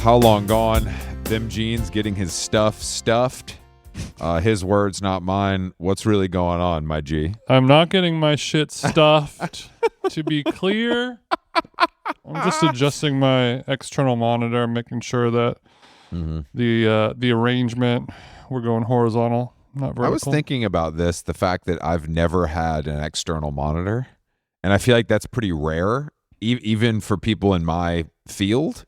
How long gone? Them jeans getting his stuff stuffed. His words, not mine. What's really going on, my G? I'm not getting my shit stuffed. To be clear, I'm just adjusting my external monitor, making sure that the arrangement, we're going horizontal, not vertical. I was thinking about this, the fact that I've never had an external monitor, and I feel like that's pretty rare, even for people in my field.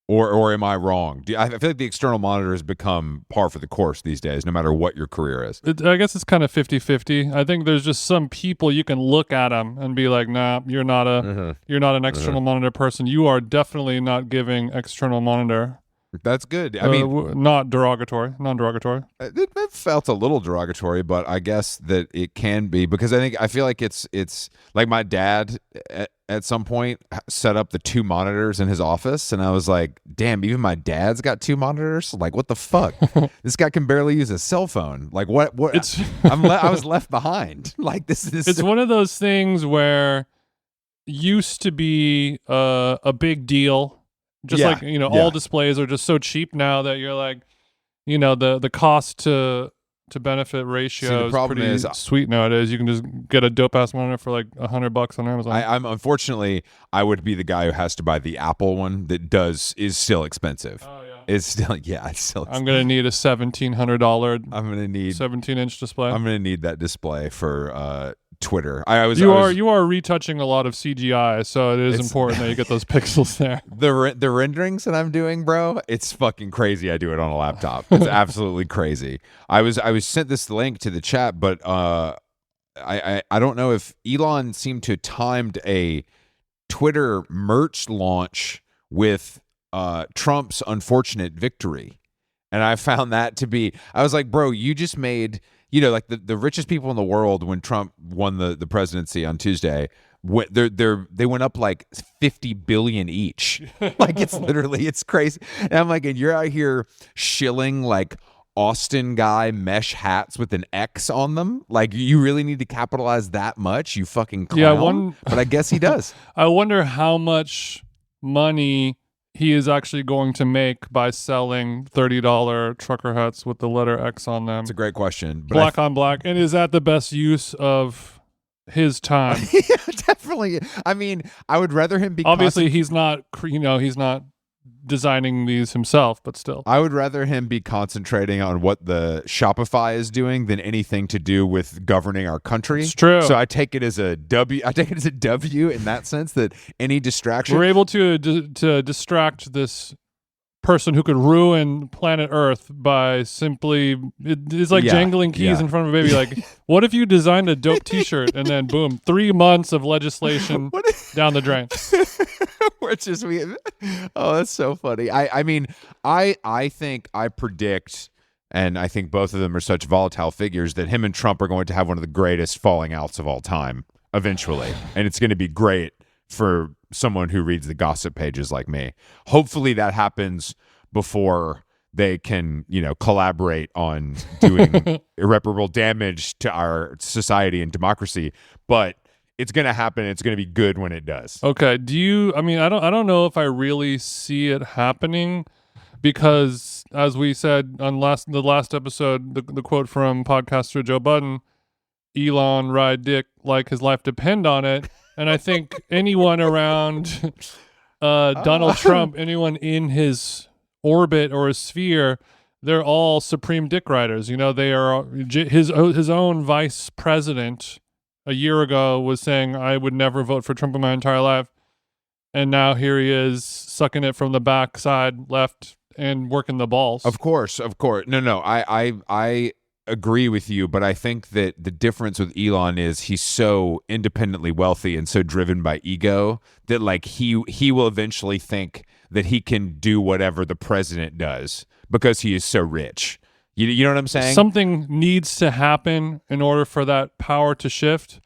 Or am I wrong? I feel like the external monitor has become par for the course these days, no matter what your career is. I guess it's kind of 50-50. I think there's just some people you can look at them and be like, nah, you're not an external monitor person. You are definitely not giving external monitor. That's good. I mean, not derogatory, non-derogatory. It felt a little derogatory, but I guess that it can be, because I feel like it's like my dad at some point set up the two monitors in his office, and I was like, damn, even my dad's got two monitors? Like, what the fuck? This guy can barely use a cell phone. Like, what? I was left behind. Like, this is. It's one of those things where used to be a big deal. Just like, all displays are just so cheap now that you're like, the cost to benefit ratio is pretty sweet nowadays. You can just get a dope ass monitor for like $100 on Amazon. I'm unfortunately, I would be the guy who has to buy the Apple one that is still expensive. Oh yeah, it's still expensive. I'm gonna need a $1,700. I'm gonna need 17-inch display. I'm gonna need that display for Twitter. You are retouching a lot of CGI, so it is important that you get those pixels there. The renderings that I'm doing, bro, it's fucking crazy. I do it on a laptop. It's absolutely crazy. I was sent this link to the chat, but I don't know if Elon seemed to timed a Twitter merch launch with Trump's unfortunate victory, and I found that to be. I was like, bro, you just made. Like the richest people in the world, when Trump won the presidency on Tuesday, they went up like 50 billion each. Like, it's crazy. And I'm like, and you're out here shilling like Austin guy mesh hats with an X on them. Like, you really need to capitalize that much, you fucking clown? Yeah, but I guess he does. I wonder how much money he is actually going to make by selling $30 trucker hats with the letter X on them. It's a great question. But black on black. And is that the best use of his time? Yeah, definitely. I mean, I would rather him be... Obviously, he's not designing these himself, but still. I would rather him be concentrating on what the Shopify is doing than anything to do with governing our country. It's true. So I take it as a W. I take it as a W in that sense, that any distraction... We're able to distract this person who could ruin planet Earth by simply... It's like jangling keys in front of a baby. Like, what if you designed a dope T-shirt and then, boom, 3 months of legislation down the drain? Oh, that's so funny. I mean, I think I predict, and I think both of them are such volatile figures, that him and Trump are going to have one of the greatest falling outs of all time eventually. And it's going to be great for someone who reads the gossip pages like me. Hopefully that happens before they can, collaborate on doing irreparable damage to our society and democracy. But it's going to happen. It's going to be good when it does. Okay. I don't know if I really see it happening, because as we said on the last episode, the quote from podcaster Joe Budden, Elon ride dick like his life depend on it. And I think anyone around Donald Trump, anyone in his orbit or his sphere, they're all supreme dick riders. They are his own vice president a year ago was saying, I would never vote for Trump in my entire life. And now here he is sucking it from the backside left and working the balls. Of course. No, I agree with you, but I think that the difference with Elon is he's so independently wealthy and so driven by ego that like he will eventually think that he can do whatever the president does because he is so rich. You know what I'm saying? Something needs to happen in order for that power to shift.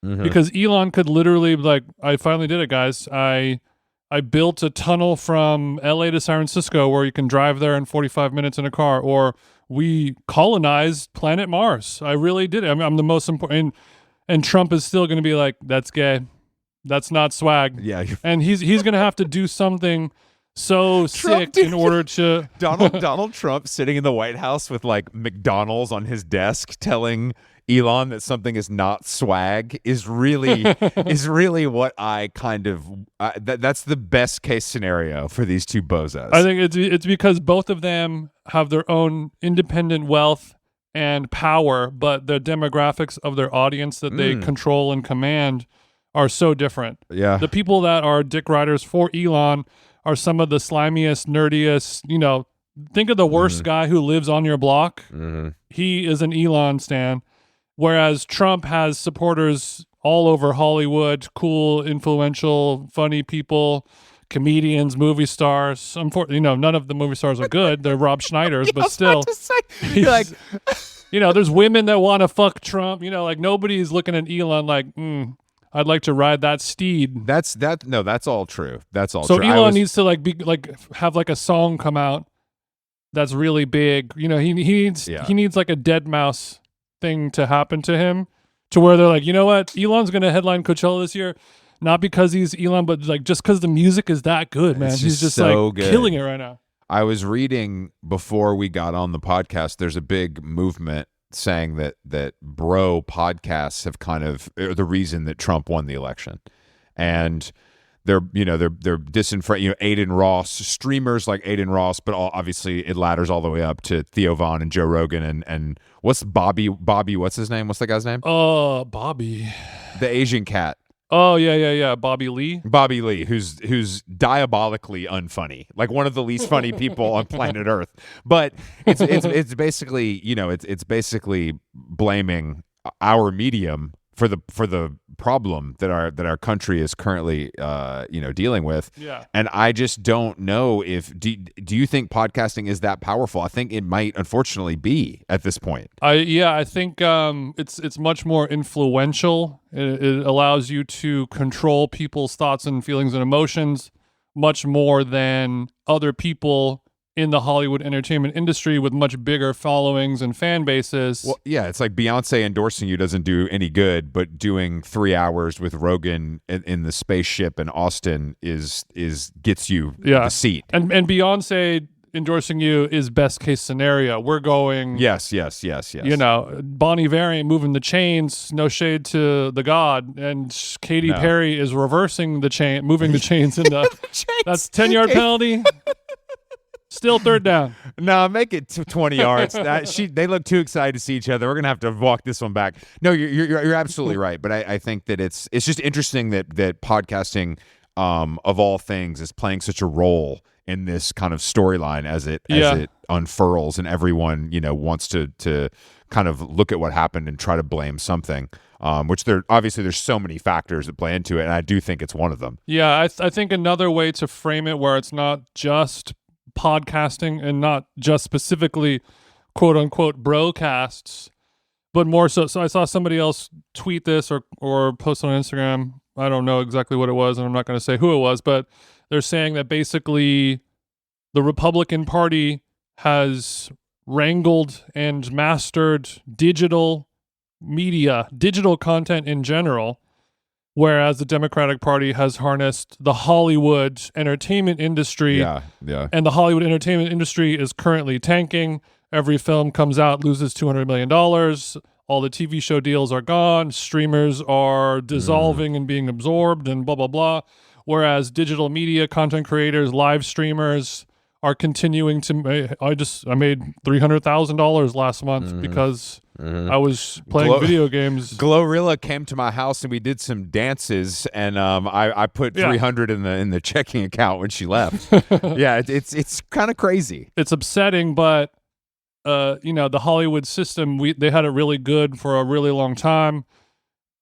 Mm-hmm. Because Elon could literally be like, I finally did it, guys. I built a tunnel from LA to San Francisco where you can drive there in 45 minutes in a car, or we colonized planet Mars. I really did it. I'm the most important. And Trump is still going to be like, that's gay. That's not swag. Yeah. And he's going to have to do something so sick in order to Donald Trump sitting in the White House with like McDonald's on his desk telling Elon that something is not swag is really what I kind of that's the best case scenario for these two bozos. I think it's because both of them have their own independent wealth and power, but the demographics of their audience that they control and command are so different. Yeah. The people that are dick riders for Elon are some of the slimiest, nerdiest, think of the worst guy who lives on your block. He is an Elon stan. Whereas Trump has supporters all over Hollywood, cool, influential, funny people, comedians, movie stars. None of the movie stars are good. They're Rob Schneiders, but still. There's women that want to fuck Trump. Nobody's looking at Elon like, I'd like to ride that steed. That's all true. That's all true. So Elon needs to have a song come out that's really big. He needs like a dead mouse thing to happen to him to where they're like, you know what? Elon's going to headline Coachella this year. Not because he's Elon, but just because the music is that good, man. He's just so good. Killing it right now. I was reading before we got on the podcast, there's a big movement saying that bro podcasts have kind of are the reason that Trump won the election. And they're disenfranchised, Aiden Ross, streamers like Aiden Ross, but obviously it ladders all the way up to Theo Von and Joe Rogan and what's Bobby, what's his name? What's that guy's name? Bobby. The Asian cat. Oh, yeah. Bobby Lee, who's diabolically unfunny, like one of the least funny people on planet Earth. But it's basically, it's basically blaming our medium for the problem that our country is currently dealing with. Yeah. And I just don't know if do you think podcasting is that powerful? I think it might unfortunately be at this point. I think it's much more influential. It allows you to control people's thoughts and feelings and emotions much more than other people in the Hollywood entertainment industry with much bigger followings and fan bases. Well, yeah, it's like Beyonce endorsing you doesn't do any good, but doing 3 hours with Rogan in the spaceship in Austin is gets you the seat. And Beyonce endorsing you is best case scenario. We're going yes. Bonnie variant moving the chains, no shade to the god, and Katy Perry is reversing the chain, moving the chains in the that's 10-yard penalty. Still third down. No, make it 20 yards. They look too excited to see each other. We're gonna have to walk this one back. No, you're absolutely right. But I think that it's just interesting that Mm-hmm. podcasting, of all things, is playing such a role in this kind of storyline as it unfurls, and everyone wants to kind of look at what happened and try to blame something. Which there's so many factors that play into it, and I do think it's one of them. Yeah, I think another way to frame it where it's not just podcasting and not just specifically quote unquote broadcasts, but more so I saw somebody else tweet this or post on Instagram. I don't know exactly what it was, and I'm not going to say who it was, but they're saying that basically the Republican Party has wrangled and mastered digital media, digital content in general, whereas the Democratic Party has harnessed the Hollywood entertainment industry. Yeah. And the Hollywood entertainment industry is currently tanking. Every film comes out, loses $200 million. All the TV show deals are gone. Streamers are dissolving and being absorbed and blah, blah, blah. Whereas digital media, content creators, live streamers are continuing to I made $300,000 last month because I was playing video games. Glorilla came to my house and we did some dances, and I put $300 in the checking account when she left. Yeah, it's kind of crazy. It's upsetting, but the Hollywood system, they had it really good for a really long time.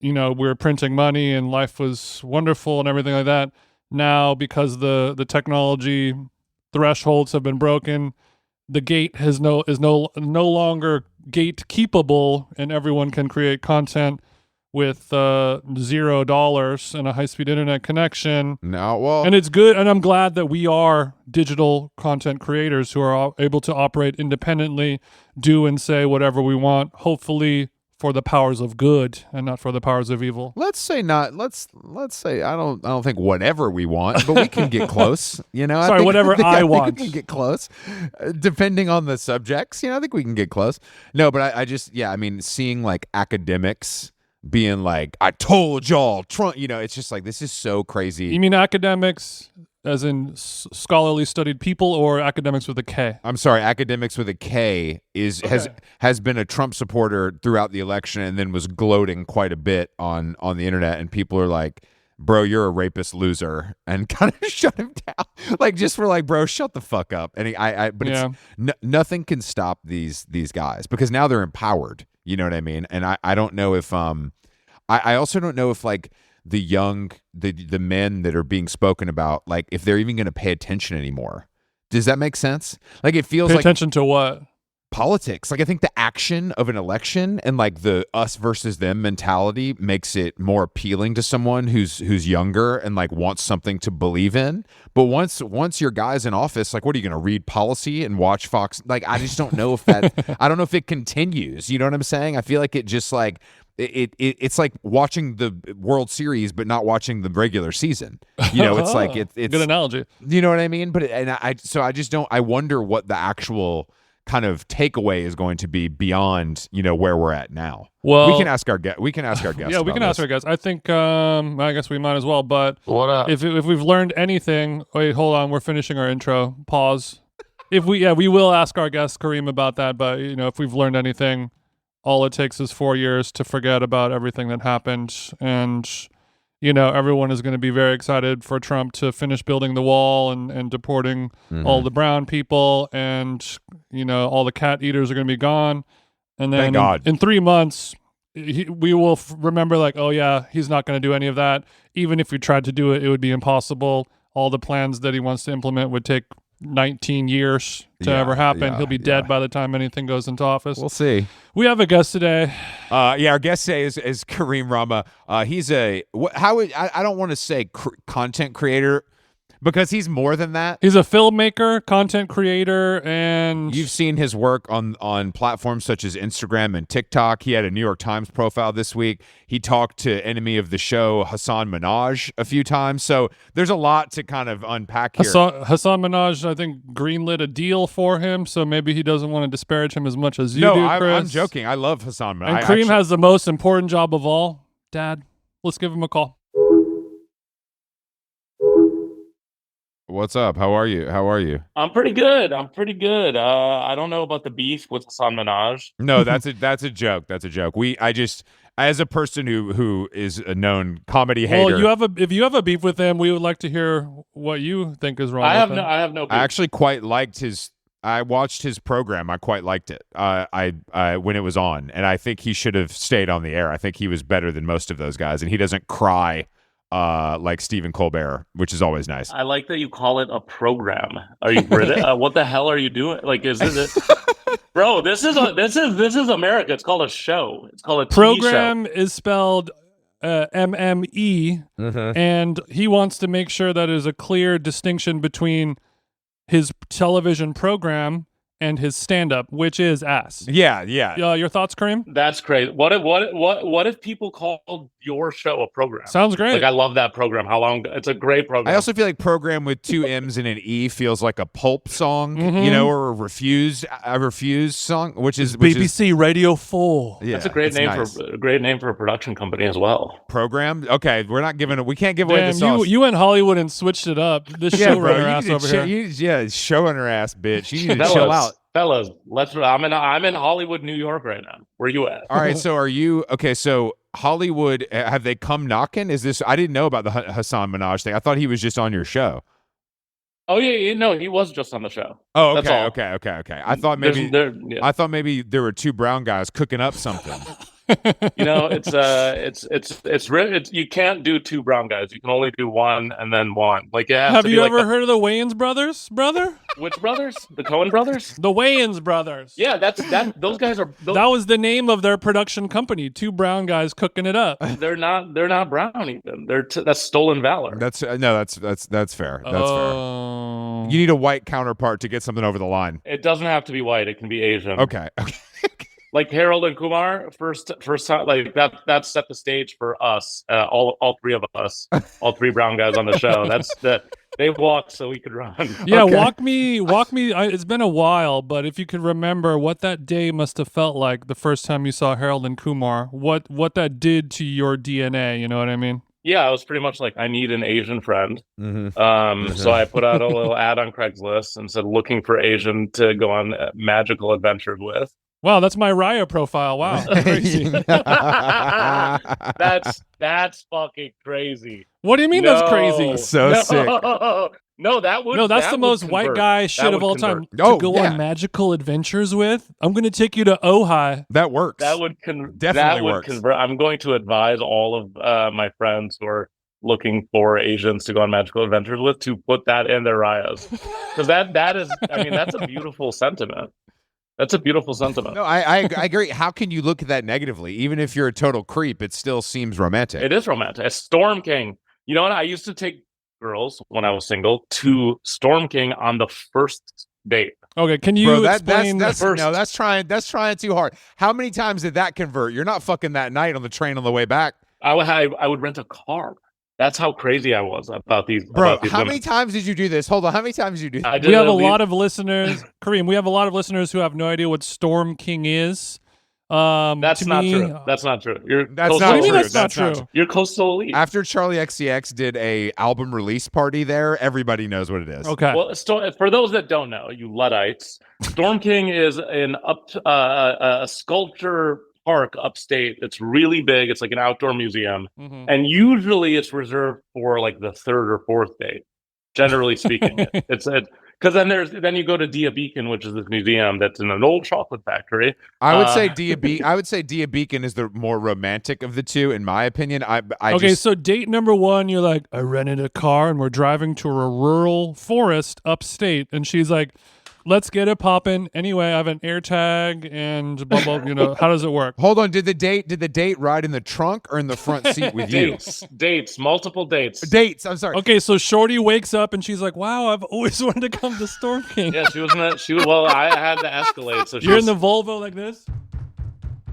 We were printing money and life was wonderful and everything like that. Now, because the technology thresholds have been broken, the gate is no longer gatekeepable, and everyone can create content with $0 and a high-speed internet connection. And it's good, and I'm glad that we are digital content creators who are able to operate independently, do and say whatever we want, hopefully for the powers of good and not for the powers of evil. Let's say not. Let's say I don't think whatever we want, but we can get close. You know, Sorry, whatever I think want. we can get close, depending on the subjects. You know, I think we can get close. No, but I just I mean, seeing like academics being like, "I told y'all, Trump." You know, it's just like this is so crazy. You mean academics, as in scholarly studied people, or academics with a K? I'm sorry, academics with a K has been a Trump supporter throughout the election, and then was gloating quite a bit on the internet, and people are like, "Bro, you're a rapist loser," and kind of shut him down, like just for like, "Bro, shut the fuck up." And but it's nothing can stop these guys because now they're empowered. You know what I mean? And I don't know if I also don't know if like the young the men that are being spoken about, like if they're even going to pay attention anymore. Does that make sense? Like it feels Pay like attention to what? Politics. Like I think the action of an election and like the us versus them mentality makes it more appealing to someone who's younger and like wants something to believe in. But once your guy's in office, like what are you going to read policy and watch Fox? Like I just don't know if that I don't know if it continues. You know what I'm saying? I feel like it just like it's like watching the World Series but not watching the regular season. You know, it's like it's good analogy. You know what I mean? But I just don't. I wonder what the actual kind of takeaway is going to be beyond where we're at now. Well, we can ask our guests. Yeah, we can ask our guests. I think I guess we might as well. But what up? If we've learned anything, wait, hold on, we're finishing our intro. Pause. If we will ask our guest Kareem about that. But if we've learned anything, all it takes is 4 years to forget about everything that happened, and everyone is going to be very excited for Trump to finish building the wall and deporting all the brown people, and all the cat eaters are going to be gone, and then Thank God. In 3 months we will remember like, oh yeah, he's not going to do any of that. Even if he tried to do it, it would be impossible. All the plans that he wants to implement would take 19 years to ever happen. He'll be dead by the time anything goes into office. We'll see. We have a guest today. Our guest today is Kareem Rahma. He's I don't want to say content creator because he's more than that. He's a filmmaker, content creator, and you've seen his work on platforms such as Instagram and TikTok. He had a New York Times profile this week. He talked to enemy of the show Hassan Minaj a few times. So there's a lot to kind of unpack here. Hassan Minaj, I think, greenlit a deal for him, so maybe he doesn't want to disparage him as much as you do, Chris. I'm joking. I love Hassan Minaj. And Kareem has the most important job of all. Dad, let's give him a call. What's up? How are you? I'm pretty good. I don't know about the beef with Hassan Minaj. No, that's a joke. That's a joke. I just, as a person who is a known comedy hater. Well, if you have a beef with him, we would like to hear what you think is wrong. I have no beef. I actually quite liked I watched his program. I quite liked it. When it was on, and I think he should have stayed on the air. I think he was better than most of those guys, and he doesn't cry like Stephen Colbert, which is always nice. I like that you call it a program. Are you British? What the hell are you doing? Like, is this bro? This is America. It's called a show. It's called a TV program. Show. Is spelled MME, and he wants to make sure that there's a clear distinction between his television program and his stand-up, which is ass. Yeah. Your thoughts, Kareem? That's great. What if people called your show a program? Sounds great. Like, I love that program. How long? It's a great program. I also feel like program with 2 M's and an E feels like a Pulp song, or a refused song, which is BBC Radio 4. Yeah, that's a great name nice. for a great name for a production company as well. Program. Okay, we can't give away the sauce. You went Hollywood and swithed it up. This showrunner ass over here. Showrunner ass bitch. You need to chill out. Fellas, I'm in Hollywood, New York right now. Where you at? All right, so are you okay? So Hollywood, have they come knocking? Is this? I didn't know about the Hassan Minaj thing. I thought he was just on your show. Oh yeah, no, he was just on the show. Oh, okay, okay. I thought maybe there were 2 brown guys cooking up something. It's you can't do 2 brown guys. You can only do one and then one. Like, have you ever heard of the Wayans brothers, brother? Which brothers? The Coen brothers? The Wayans brothers. Yeah, those guys are. That was the name of their production company. 2 brown guys cooking it up. They're not brown even. That's stolen valor. That's fair. That's fair. You need a white counterpart to get something over the line. It doesn't have to be white. It can be Asian. Okay. like Harold and Kumar, first time, like that set the stage for us, all three of us, all three brown guys on the show. That's that they walked so we could run. Yeah, Okay. walk me. It's been a while, but if you could remember what that day must have felt like the first time you saw Harold and Kumar, what that did to your DNA, you know what I mean? Yeah, I was pretty much like, I need an Asian friend. Mm-hmm. So I put out a little ad on Craigslist and said, looking for Asian to go on magical adventures with. Wow, that's my Raya profile. Wow, crazy. That's fucking crazy. What do you mean that's crazy? So sick. No, that's the would most white convert. guy That shit of would all convert. time. To go on magical adventures with. I'm gonna take you to Ojai. That works. That would Definitely works. convert. I'm going to advise all of my friends who are looking for Asians to go on magical adventures with to put that in their Rayas, because that is, I mean, that's a beautiful sentiment. That's a beautiful sentiment. No, I agree. How can you look at that negatively? Even if you're a total creep, it still seems romantic. It is romantic. A Storm King. You know what? I used to take girls when I was single to Storm King on the first date. Okay, can you Bro, explain? that's trying too hard. How many times did that convert? You're not fucking that night on the train on the way back. I would rent a car. That's how crazy I was about these. Bro, about these how women. many times did you do this? Hold on, how many times did you do this? I did We have a at least- lot of listeners, Kareem. We have a lot of listeners who have no idea what Storm King is. That's to not me- true. That's not true. You're That's coastal not What do you mean true. that's not true? You're coastal elite. After Charlie XCX did a album release party there, everybody knows what it is. Okay. Well, for those that don't know, you Luddites, Storm King is a sculpture park upstate. It's really big. It's like an outdoor museum, Mhm. and usually it's reserved for like the third or fourth date. Generally speaking, because then you go to Dia Beacon, which is this museum that's in an old chocolate factory. I would say Dia Beacon is the more romantic of the two, in my opinion. So date number one, you're like, I rented a car and we're driving to a rural forest upstate, and she's like, let's get it popping. Anyway, I have an air tag and blah blah. You know, how does it work? Hold on. Did the date ride in the trunk or in the front seat with you? Dates, multiple dates. Dates. I'm sorry. Okay, so Shorty wakes up and she's like, "Wow, I've always wanted to come to Storm King." Yeah, she was in that. Well, I had to escalate. So You're in the Volvo like this.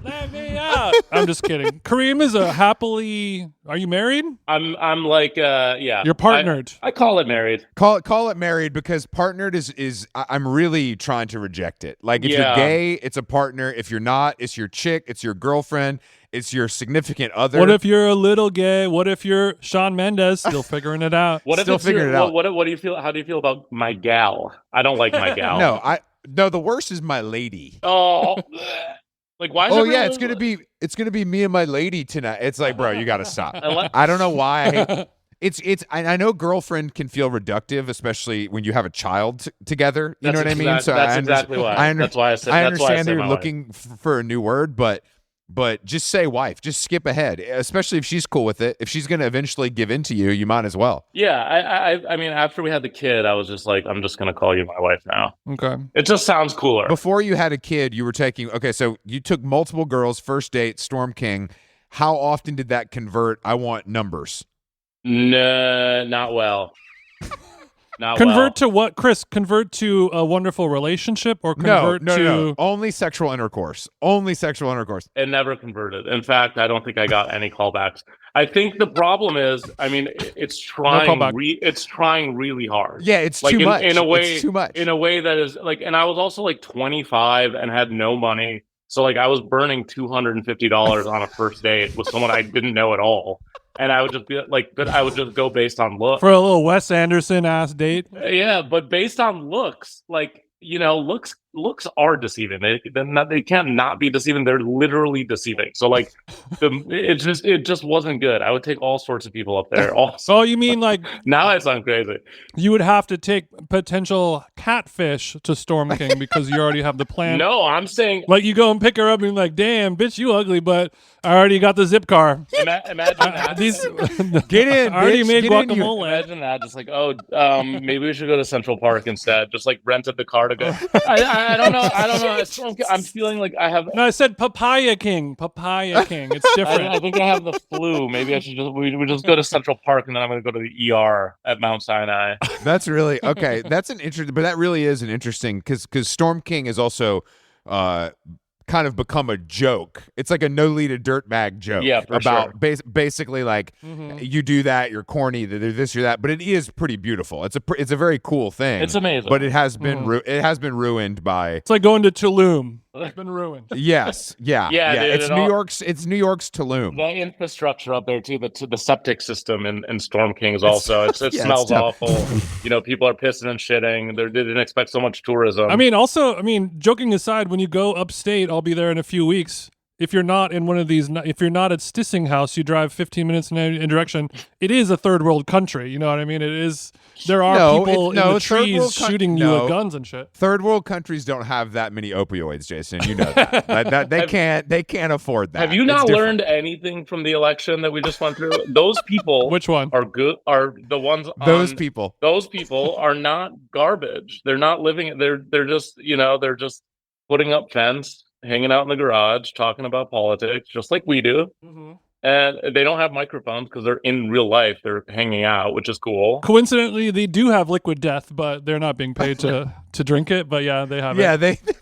Let me out. I'm just kidding. Kareem is a happily. Are you married? I'm like, yeah. You're partnered. I call it married. Call it married, because partnered is I'm really trying to reject it. Like, if you're gay, it's a partner. If you're not, it's your chick, it's your girlfriend, it's your significant other. What if you're a little gay? What if you're Shawn Mendes? Still figuring it out. What Still if it's figuring it out. What do you feel? How do you feel about my gal? I don't like my gal. No, the worst is my lady. Oh, like why? Is Yeah, it's gonna be me and my lady tonight. It's like, bro, you gotta stop. I don't know why I hate. I know girlfriend can feel reductive, especially when you have a child together. You know what I mean? So that's exactly why. That's why I said. I That's why I understand said that my you're looking for a new word, but just say wife. Just skip ahead, especially if she's cool with it. If she's gonna eventually give in to you, you might as well. Yeah, I mean, after we had the kid, I was just like, I'm just gonna call you my wife now. Okay. It just sounds cooler. Before you had a kid, you were taking. Okay, so you took multiple girls, first date, Storm King. How often did that convert? I want numbers. No, not well. Not Convert well. to what, Chris? Convert to a wonderful relationship, or convert to No. Only sexual intercourse. Only sexual intercourse. It never converted. In fact, I don't think I got any callbacks. I think the problem is, I mean, it's trying. callback. It's trying really hard. Yeah, it's like too much. In a way, it's too much. In a way that is like, and I was also like 25 and had no money, so like I was burning $250 on a first date with someone I didn't know at all, and I would just be like, but I would just go based on look. for a little Wes Anderson ass date. Yeah, but based on looks, like, you know, looks are deceiving. They can't not be deceiving. They're literally deceiving. So like, it just wasn't good. I would take all sorts of people up there. Oh, you mean like Now I sound crazy. you would have to take potential catfish to Storm King because you already have the plan? No, I'm saying Like you go and pick her up and you're like, damn, bitch, you ugly, but I already got the zip car. imagine that. Get in. I already bitch. made Get in, you- guacamole. Imagine that, just like, maybe we should go to Central Park instead. Just like rented the car to go. I don't know. I'm feeling like I have. No, I said Papaya King. Papaya King. It's different. I think I have the flu. Maybe I should we just go to Central Park and then I'm going to go to the ER at Mount Sinai. That's really okay. That's an interesting, but that really is an interesting because Storm King is also kind of become a joke. It's like a Nolita Dirtbag joke about basically like you do that, you're corny, this or that. But it is pretty beautiful. It's a very cool thing. It's amazing. But it has been ruined by. It's like going to Tulum. It's been ruined. Yes, yeah. Dude, it's New York's Tulum. The infrastructure up there too, the septic system in Storm Kings also. It smells awful. People are pissing and shitting. They didn't expect so much tourism. Joking aside, when you go upstate, I'll be there in a few weeks. If you're not in one of these, if you're not at Stissing House, you drive 15 minutes in any direction. It is a third world country. You know what I mean? It is. There are people in the trees shooting you with guns and shit. Third world countries don't have that many opioids, Jason. You know that. They can't afford that. Have you not learned anything from the election that we just went through? Those people, which one are good? Are the ones? Those people. Those people are not garbage. They're not living. They're just they're just putting up fence, hanging out in the garage, talking about politics, just like we do. And they don't have microphones because they're in real life. They're hanging out, which is cool. Coincidentally, they do have liquid death, but they're not being paid to drink it. But yeah, they have it. Yeah,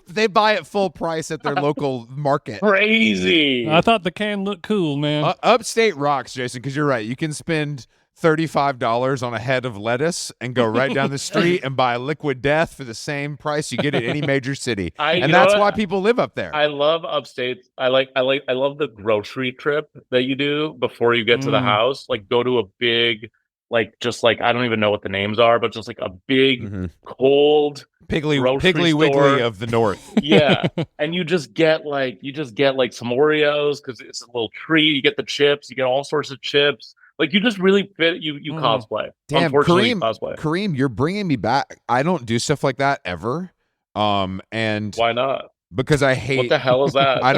they buy it full price at their local market. Crazy. I thought the can looked cool, man. Upstate rocks, Jason, because you're right. You can spend $35 on a head of lettuce and go right down the street and buy liquid death for the same price you get at any major city. And that's why people live up there. I love upstate. I love the grocery trip that you do before you get to the house. Like go to a big, I don't even know what the names are, but just like a big cold Piggly store. Wiggly of the North. Yeah. And you just get like some Oreos because it's a little treat. You get the chips, you get all sorts of chips. Like you just really fit. You cosplay. Damn, Kareem, you're bringing me back. I don't do stuff like that ever. And why not? Because I hate. What the hell is that? I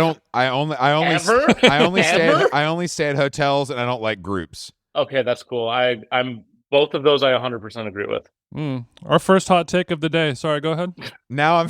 only stay at hotels, and I don't like groups. Okay, that's cool. I'm both of those. I 100% agree with. Our first hot take of the day. Sorry, go ahead. Now I'm.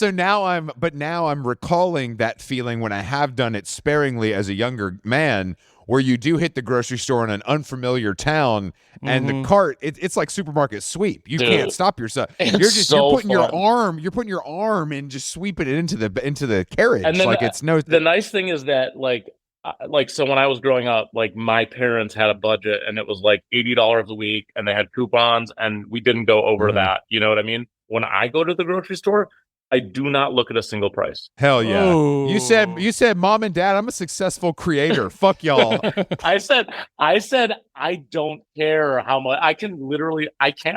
Now I'm recalling that feeling when I have done it sparingly as a younger man, where you do hit the grocery store in an unfulfillar town and the cart, it's like supermarket sweep. You can't stop yourself. You're putting your arm and just sweeping it into the carriage. And then like it's no. The nice thing is that so when I was growing up, like my parents had a budget and it was like $80 a week and they had coupons and we didn't go over that. You know what I mean? When I go to the grocery store, I do not look at a single price. Hell yeah. Oh. You said, Mom and Dad, I'm a successful creator. Fuck y'all. I said, I don't care how much. I can't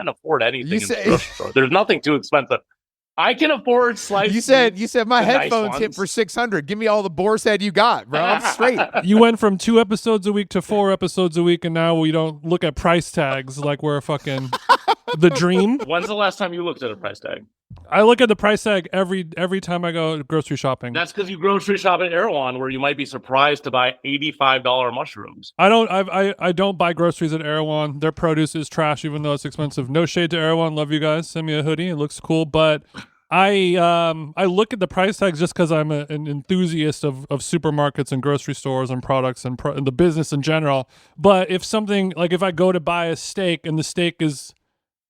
afford anything in the grocery store. There's nothing too expensive. I can afford slices. You said my headphones hit for $600. Give me all the boar's head you got, bro. I'm straight. You went from 2 episodes a week to 4 episodes a week, and now we don't look at price tags like we're fucking the dream. When's the last time you looked at a price tag? I look at the price tag every time I go grocery shopping. That's because you grocery shop at Erewhon, where you might be surprised to buy $85 mushrooms. I don't buy groceries at Erewhon. Their produce is trash, even though it's expensive. No shade to Erewhon. Love you guys. Send me a hoodie. It looks cool. But I look at the price tags just because I'm an enthusiast of supermarkets and grocery stores and products and the business in general. But if something like if I go to buy a steak and the steak is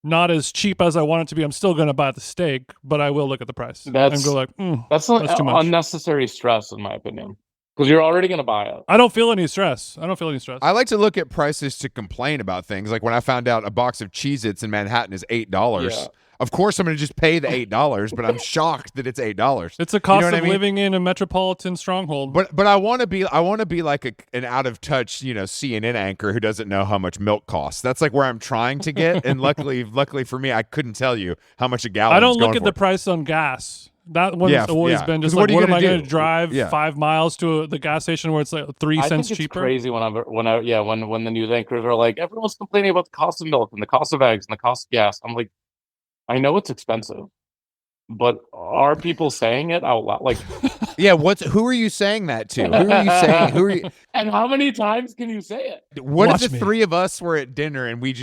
not as cheap as I want it to be, I'm still going to buy the steak, but I will look at the price and go like, that's too much. Unnecessary stress, in my opinion, because you're already going to buy it. I don't feel any stress. I like to look at prices to complain about things. Like when I found out a box of Cheez-Its in Manhattan is $8. Yeah. Of course, I'm going to just pay the $8, but I'm shocked that it's $8. It's a cost of living in a metropolitan stronghold. But I want to be like an out of touch, CNN anchor who doesn't know how much milk costs. That's like where I'm trying to get. And luckily for me, I couldn't tell you how much a gallon. I don't look at the price on gas. That one's always been just like, what am I going to drive 5 miles to the gas station where it's like 3 cents cheaper? It's crazy when the news anchors are like, everyone's complaining about the cost of milk and the cost of eggs and the cost of gas. I'm like, I know it's expensive, but are people saying it out loud? Like, yeah, who are you saying that to? Who are you? And how many times can you say it? What if the three of us were at dinner and we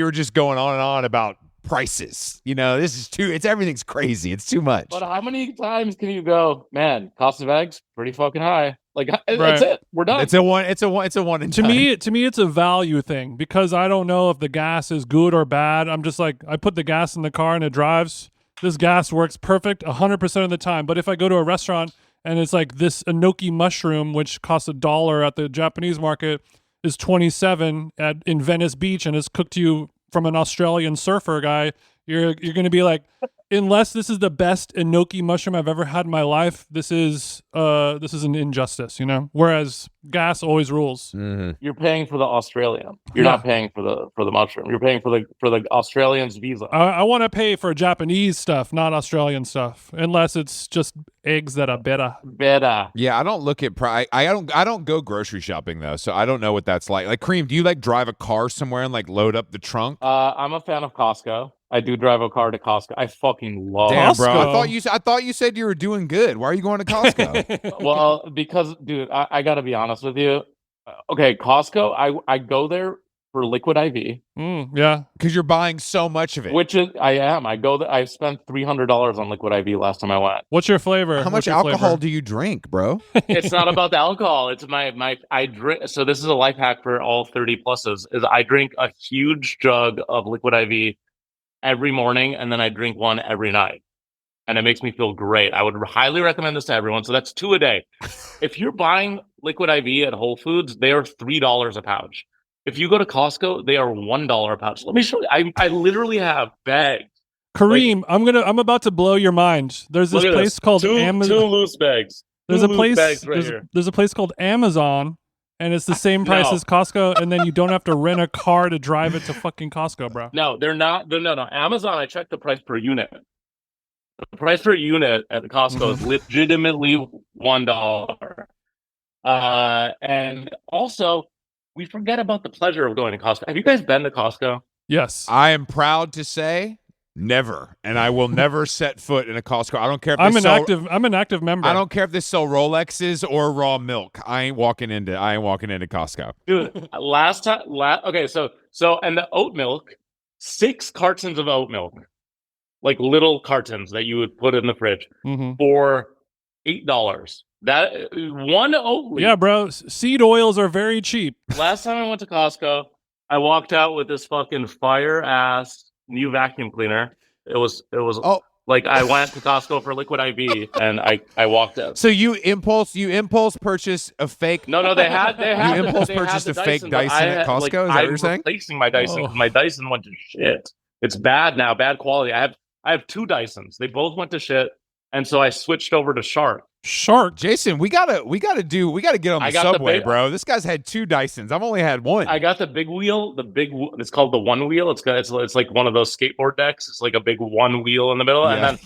were just going on and on about prices? This is everything's crazy. It's too much. But how many times can you go, man, cost of eggs pretty fucking high? Like, that's it. We're done. It's a one in to time. me, it's a value thing because I don't know if the gas is good or bad. I'm just like, I put the gas in the car and it drives. this gas works perfect 100% of the time. But if I go to a restaurant and it's like this enoki mushroom, which costs $1 at the Japanese market, is 27 in Venice Beach, and is cooked to you from an Australian surfer guy, you're going to be like, unless this is the best enoki mushroom I've ever had in my life, this is an injustice, you know. Whereas gas always rules. Mm-hmm. You're paying for the Australian. You're not paying for the mushroom. You're paying for the Australian's visa. I want to pay for Japanese stuff, not Australian stuff, unless it's just eggs that are better. Yeah, I don't look at price. I don't go grocery shopping though, so I don't know what that's like. Like, Kareem, do you like drive a car somewhere and like load up the trunk? I'm a fan of Costco. I do drive a car to Costco. I fucking love Damn, Costco. bro. I thought you said you were doing good. Why are you going to Costco? Well, because, dude, I got to be honest with you. Okay, Costco, I go there for liquid IV. Yeah. Because you're buying so much of it. Which is, I am. I go there. I spent $300 on liquid IV last time I went. What's your flavor? How much alcohol do you drink, bro? It's not about the alcohol. It's I drink. So this is a life hack for all 30 pluses. Is I drink a huge jug of liquid IV every morning, and then I drink one every night. And it makes me feel great. I would highly recommend this to everyone. So that's 2 a day. If you're buying liquid IV at Whole Foods, they are $3 a pouch. If you go to Costco, they are $1 a pouch. Let me show you. I literally have bags. Kareem, I'm about to blow your mind. There's this place called Amazon. Two loose bags. There's a place. Right there's a place called Amazon, and it's the same price as Costco, and then you don't have to rent a car to drive it to fucking Costco, bro. No, they're not. No. Amazon, I checked the price per unit. The price per unit at Costco is legitimately $1. And also, we forget about the pleasure of going to Costco. Have you guys been to Costco? Yes. I am proud to say never, and I will never set foot in a Costco. I don't care if I'm an active member. I don't care if they sell Rolexes or raw milk. I ain't walking into Costco. Dude, okay, so and the oat milk, 6 cartons of oat milk, like little cartons that you would put in the fridge for $8. That one oat leaf. Yeah, bro. Seed oils are very cheap. Last time I went to Costco, I walked out with this fucking fire ass new vacuum cleaner. It was like I went to Costco for liquid IV and I walked out. So you impulse purchase a fake? No, they had you impulse purchased a fake Dyson at Costco. Is that what you're saying? I'm replacing my Dyson because my Dyson went to shit. It's bad now, bad quality. I have 2 Dysons. They both went to shit, and so I switched over to Shark. Jason, we gotta get on the subway, bro. This guy's had 2 Dysons. I've only had 1. I got the big wheel. It's called the one wheel. It's like one of those skateboard decks. It's like a big one wheel in the middle, and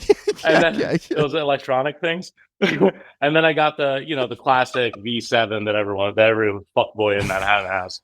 then those electronic things. And then I got the classic V7 that every fuckboy in Manhattan has.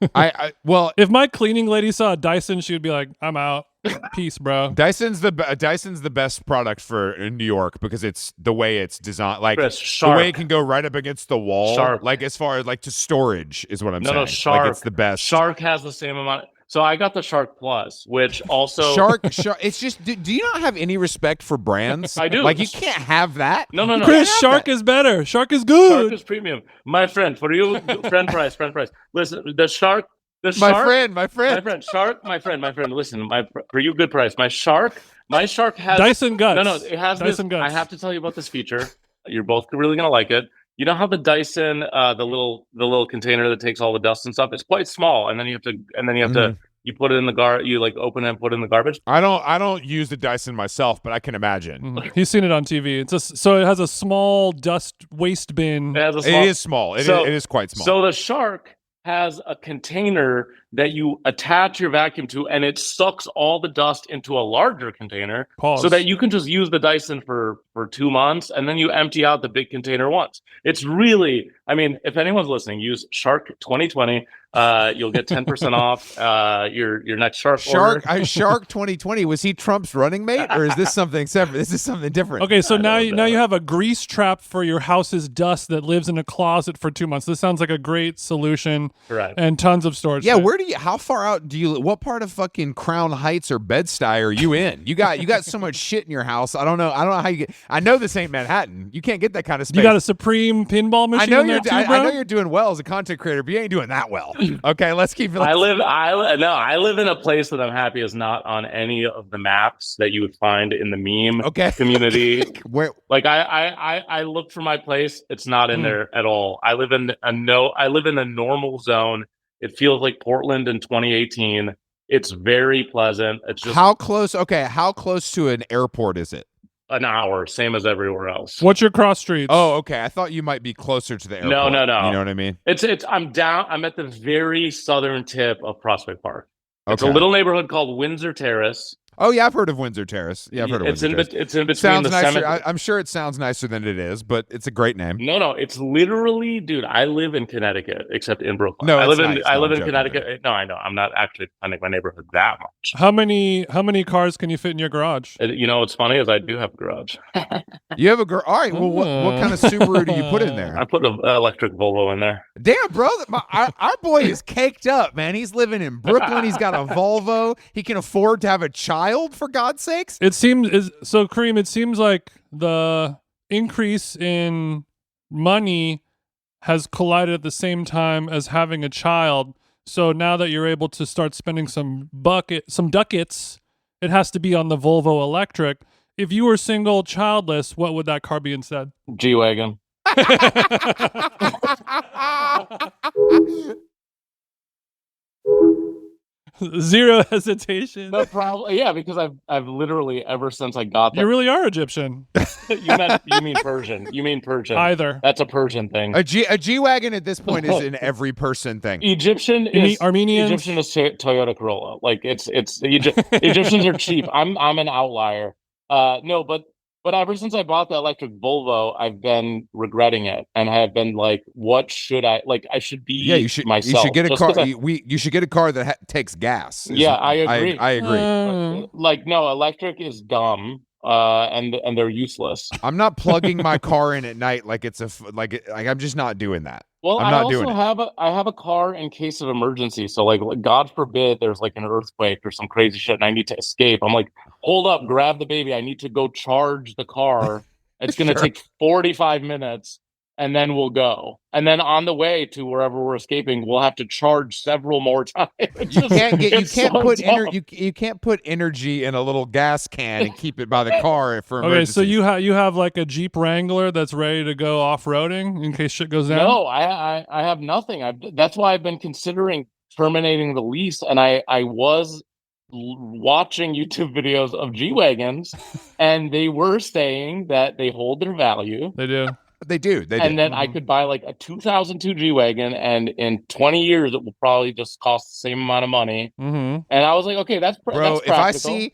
Well, if my cleaning lady saw a Dyson, she would be like, "I'm out. Peace, bro." Dyson's the best product for in New York because it's the way it's designed, like Chris, the way it can go right up against the wall. Shark. Like as far as like to storage is what I'm saying. No, Shark. Like it's the best. Shark has the same amount. So I got the Shark Plus, which also Shark. It's just. Do you not have any respect for brands? I do. Like you can't have that. No. Chris, Shark is better. Shark is good. Shark is premium, my friend. For you, friend price. Listen, the Shark. My friend. Shark, my friend. Listen, for you, good price. My Shark has Dyson Guts. No, it has Dyson Guts. I have to tell you about this feature. You're both really gonna like it. You know how the Dyson, the little container that takes all the dust and stuff, it's quite small, and then you have to you put it in the you like open it and put it in the garbage. I don't use the Dyson myself, but I can imagine. He's seen it on TV. So it has a small dust waste bin. It is small. It is quite small. So the Shark has a container that you attach your vacuum to, and it sucks all the dust into a larger container. Pause. So that you can just use the Dyson for 2 months, and then you empty out the big container once. It's really, I mean, if anyone's listening, use Shark 2020. You'll get 10% off your next Shark order. Shark 2020, was he Trump's running mate, or is this something separate? This is something different. Okay, so now you have a grease trap for your house's dust that lives in a closet for 2 months. This sounds like a great solution. Correct. And tons of storage. Yeah, how far out what part of fucking Crown Heights or Bed-Stuy are you in? You got so much shit in your house. I don't know how you get. I know this ain't Manhattan. You can't get that kind of space. You got a Supreme pinball machine. I know you're doing well as a content creator, but you ain't doing that well. Okay, let's keep it. I live in a place that I'm happy is not on any of the maps that you would find in the meme community. Where? Like I look for my place, it's not in there at all. I live in a normal zone. It feels like Portland in 2018. It's very pleasant. It's just How close? Okay, how close to an airport is it? an hour, same as everywhere else. What's your cross streets? Oh, okay. I thought you might be closer to the airport. No. You know what I mean? It's I'm at the very southern tip of Prospect Park. It's a Okay. little neighborhood called Windsor Terrace. Oh yeah, I've heard of Windsor Terrace. Yeah, I've heard of Windsor Terrace. It's in between Sounds the nicer. cemetery. I'm sure it sounds nicer than it is, but it's a great name. No, it's literally, dude. I live in Connecticut, except in Brooklyn. No, I live nice. I No, live I'm in joking, Connecticut. No, I know. I'm not actually defending my neighborhood that much. How many cars can you fit in your garage? You know what's funny is I do have a garage. You have a girl. All right. Well, what kind of Subaru do you put in there? I put an electric Volvo in there. Damn, bro. Our boy is caked up, man. He's living in Brooklyn. He's got a Volvo. He can afford to have a child, for God's sakes. It seems so, Kareem. It seems like the increase in money has collided at the same time as having a child. So now that you're able to start spending some ducats, it has to be on the Volvo electric. If you were single, childless, what would that car be instead? G-Wagon. Zero hesitation. No problem. Yeah, because I've literally ever since I got that. You really are Egyptian. You mean Persian? You mean Persian? Either. That's a Persian thing. A G-Wagon at this point is an every person thing. Egyptian is Armenians. Egyptian is Toyota Corolla. Like Egyptians are cheap. I'm an outlier. No, but ever since I bought the electric Volvo, I've been regretting it, and I have been like, what should I like? I should be Yeah, you should. myself. You should get a Just car. 'cause You should get a car that takes gas. Yeah, I agree. I agree. Like, no, electric is dumb. And they're useless. I'm not plugging my car in at night like it's like I'm just not doing that. Well, I'm I not also doing it. have a car in case of emergency. So like, God forbid there's like an earthquake or some crazy shit and I need to escape. I'm like, hold up, grab the baby. I need to go charge the car. It's going to Sure. take 45 minutes and then we'll go. And then on the way to wherever we're escaping, we'll have to charge several more times. You can't put energy in a little gas can and keep it by the car for emergencies. Okay, so you have like a Jeep Wrangler that's ready to go off-roading in case shit goes down? No, I have nothing. That's why I've been considering terminating the lease. And I was watching YouTube videos of G-Wagons, and they were saying that they hold their value. They do. They do. And then I could buy like a 2002 G-Wagon, and in 20 years it will probably just cost the same amount of money. Mm-hmm. And I was like, okay, that's practical.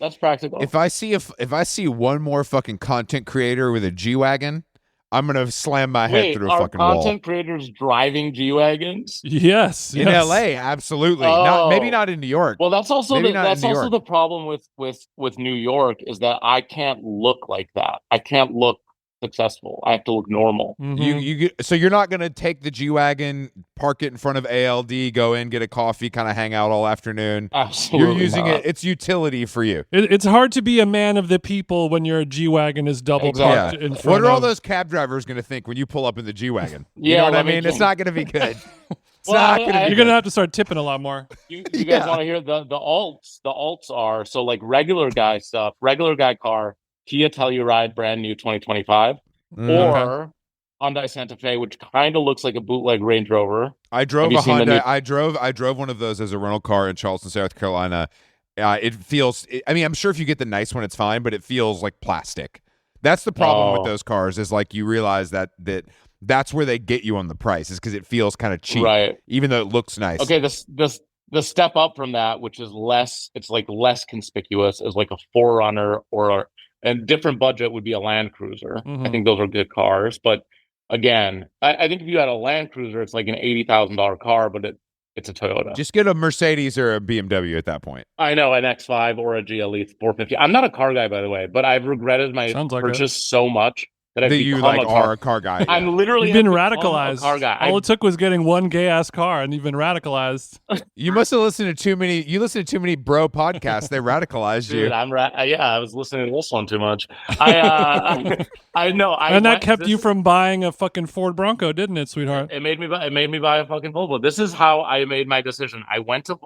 That's practical. If I see one more fucking content creator with a G-Wagon, I'm gonna slam my head through a fucking wall. Are content creators driving G-Wagons? Yes. In LA, absolutely. Maybe not in New York. Well, that's also the problem with New York is that I can't look like that. I can't look successful. I have to look normal. Mm-hmm. So you're not gonna take the G-Wagon, park it in front of ALD, go in, get a coffee, kind of hang out all afternoon. Absolutely, you're using not. it's utility for you. It's hard to be a man of the people when your G-Wagon is double parked in front. What are all those cab drivers gonna think when you pull up in the G-Wagon? You know what I mean? It's not gonna be good. You're gonna have to start tipping a lot more. You guys want to hear the alts? The alts are so like regular guy stuff, regular guy car. Kia Telluride, brand new 2025, or Hyundai Santa Fe, which kind of looks like a bootleg Range Rover. I drove a Hyundai. I drove one of those as a rental car in Charleston, South Carolina. It feels. I mean, I'm sure if you get the nice one, it's fine, but it feels like plastic. That's the problem with those cars. Is like you realize that's where they get you on the price, is because it feels kind of cheap, right? Even though it looks nice. Okay, the step up from that, which is less. It's like less conspicuous, is like a 4Runner or and different budget would be a Land Cruiser. Mm-hmm. I think those are good cars. But again, I think if you had a Land Cruiser, it's like an $80,000 car, but it's a Toyota. Just get a Mercedes or a BMW at that point. I know, an X5 or a GLE 450. I'm not a car guy, by the way, but I've regretted my purchase so much that I've that you become like a car. are a car guy. Yeah. I'm literally You've been have become radicalized. a car guy. All it took was getting one gay ass car, and you've been radicalized. You must have listened to too many. You listened to too many bro podcasts. They radicalized Dude, you. I was listening to this one too much. I know. And that kept you from buying a fucking Ford Bronco, didn't it, sweetheart? It made me buy a fucking Volvo. This is how I made my decision. I went to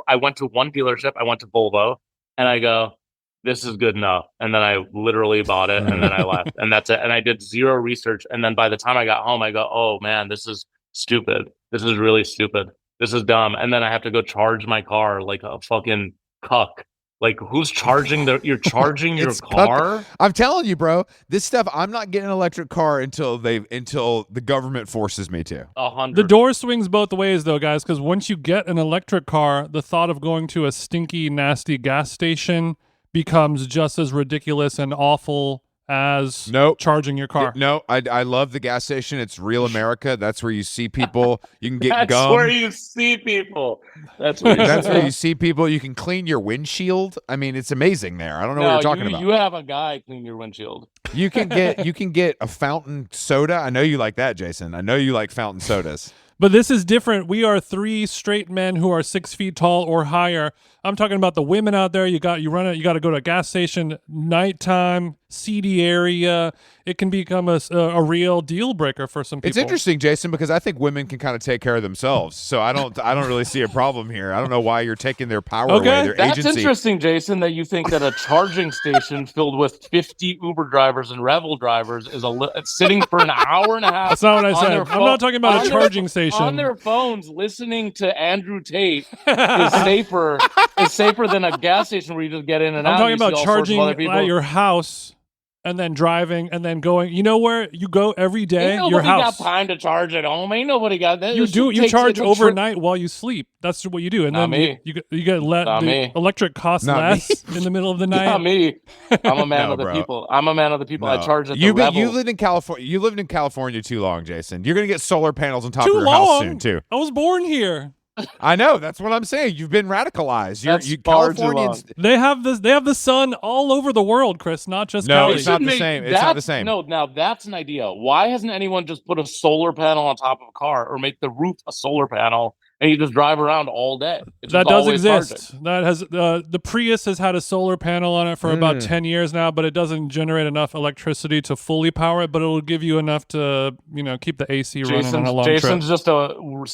one dealership. I went to Volvo, and I go, this is good enough. And then I literally bought it, and then I left, and that's it. And I did zero research. And then by the time I got home, I go, oh man, this is stupid. This is really stupid. This is dumb. And then I have to go charge my car like a fucking cuck. Like, who's charging you're charging your car? I'm telling you, bro, this stuff, I'm not getting an electric car until the government forces me to. 100. The door swings both ways, though, guys, because once you get an electric car, the thought of going to a stinky, nasty gas station becomes just as ridiculous and awful as charging your car. No, I love the gas station. It's real America. That's where you see people. You can get That's gum. where you see people. That's where you see people. You can clean your windshield. I mean, it's amazing there. I don't know what you're talking about. You have a guy clean your windshield. You can get a fountain soda. I know you like that, Jason. I know you like fountain sodas. But this is different. We are 3 straight men who are 6 feet tall or higher. I'm talking about the women out there. You got to go to a gas station, nighttime, seedy area. It can become a real deal breaker for some people. It's interesting, Jason, because I think women can kind of take care of themselves. So I don't really see a problem here. I don't know why you're taking their power away, their agency. That's interesting, Jason, that you think that a charging station filled with 50 Uber drivers and Revel drivers is sitting for an hour and a half. That's not what I said. I'm not talking about a charging station. On their phones, listening to Andrew Tate is safer than a gas station where you just get in and out. I'm talking about charging at your house and then driving and then going. You know where you go every day? Your house. Got time to charge at home. Ain't nobody got that. You charge overnight while you sleep. That's what you do, and then you get the electric costs less in the middle of the night. Not me. I'm a man of the people. I'm a man of the people. I charge at the Revel. You lived in California. You lived in California too long, Jason. You're gonna get solar panels on top of your house soon too. I was born here. I know. That's what I'm saying. You've been radicalized. You Californians. They have the sun all over the world, Chris. Not just Cali. It's not the same. It's not the same. No, now that's an idea. Why hasn't anyone just put a solar panel on top of a car or make the roof a solar panel? And you just drive around all day. That does exist. Charging. That has the Prius has had a solar panel on it for about 10 years now, but it doesn't generate enough electricity to fully power it. But it'll give you enough to keep the AC running on a long trip. Jason's just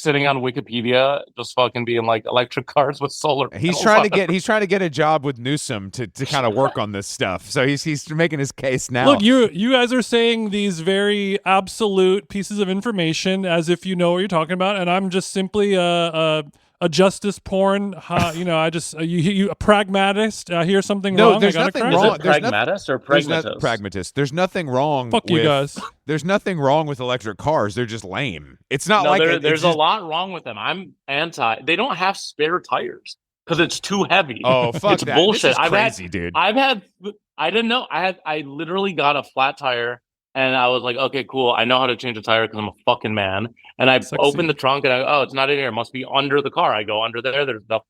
sitting on Wikipedia, just fucking being like electric cars with solar. He's trying to get a job with Newsom to kind of work on this stuff. So he's making his case now. Look, you guys are saying these very absolute pieces of information as if you know what you're talking about, and I'm just simply a justice porn, I just you a pragmatist. I hear something wrong. There's nothing wrong. Is it pragmatist or pragmatist? Pragmatist. There's nothing wrong. Fuck you guys. There's nothing wrong with electric cars. They're just lame. It's not there's a lot wrong with them. I'm anti. They don't have spare tires because it's too heavy. Oh fuck it's that. bullshit. This is crazy, dude. I didn't know. I literally got a flat tire. And I was like, okay, cool. I know how to change a tire because I'm a fucking man. And I opened the trunk and it's not in here. It must be under the car. I go under there.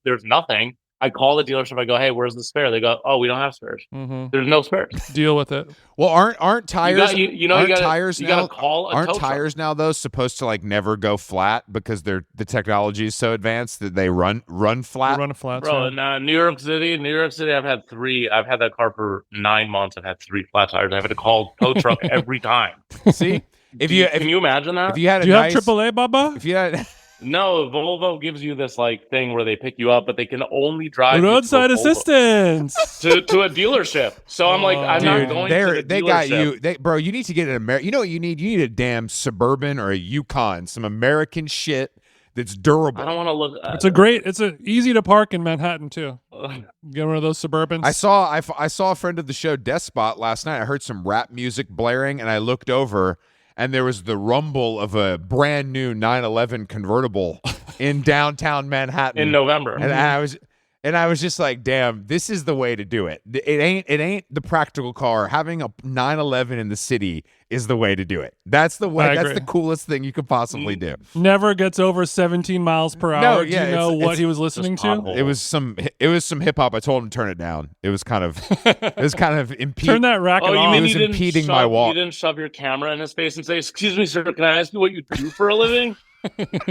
There's nothing. I call the dealership. I go, hey, where's the spare? They go, oh, we don't have spares. Mm-hmm. There's no spares. Deal with it. Well, aren't tires? Tires now? Aren't tires now though supposed to like never go flat because the technology is so advanced that they run flat? They run flat. Bro, in New York City, I've had 3. I've had that car for 9 months. I've had 3 flat tires. I've had to call tow truck every time. See, can you imagine that? If you had do you have AAA, Baba? If you had. No, Volvo gives you this like thing where they pick you up, but they can only drive roadside assistance to a dealership. So I'm like, I'm not going to the they dealership. Got you, bro. You need to get an American. You know what you need? You need a damn Suburban or a Yukon, some American shit that's durable. I don't want to look. It's easy to park in Manhattan too. Get one of those Suburbans. I saw a friend of the show, Despot, last night. I heard some rap music blaring, and I looked over. And there was the rumble of a brand new 911 convertible in downtown Manhattan in November. And And I was just like, damn, this is the way to do it. It ain't the practical car. Having a 911 in the city is the way to do it. That's the way. That's the coolest thing you could possibly do. Never gets over 17 miles per hour. No, Do you know what he was listening to? It was some hip hop. I told him to turn it down. It was kind of impeding. Turn that racket you off. mean It was impeding my walk. You didn't shove your camera in his face and say, "Excuse me, sir, can I ask you what you do for a living?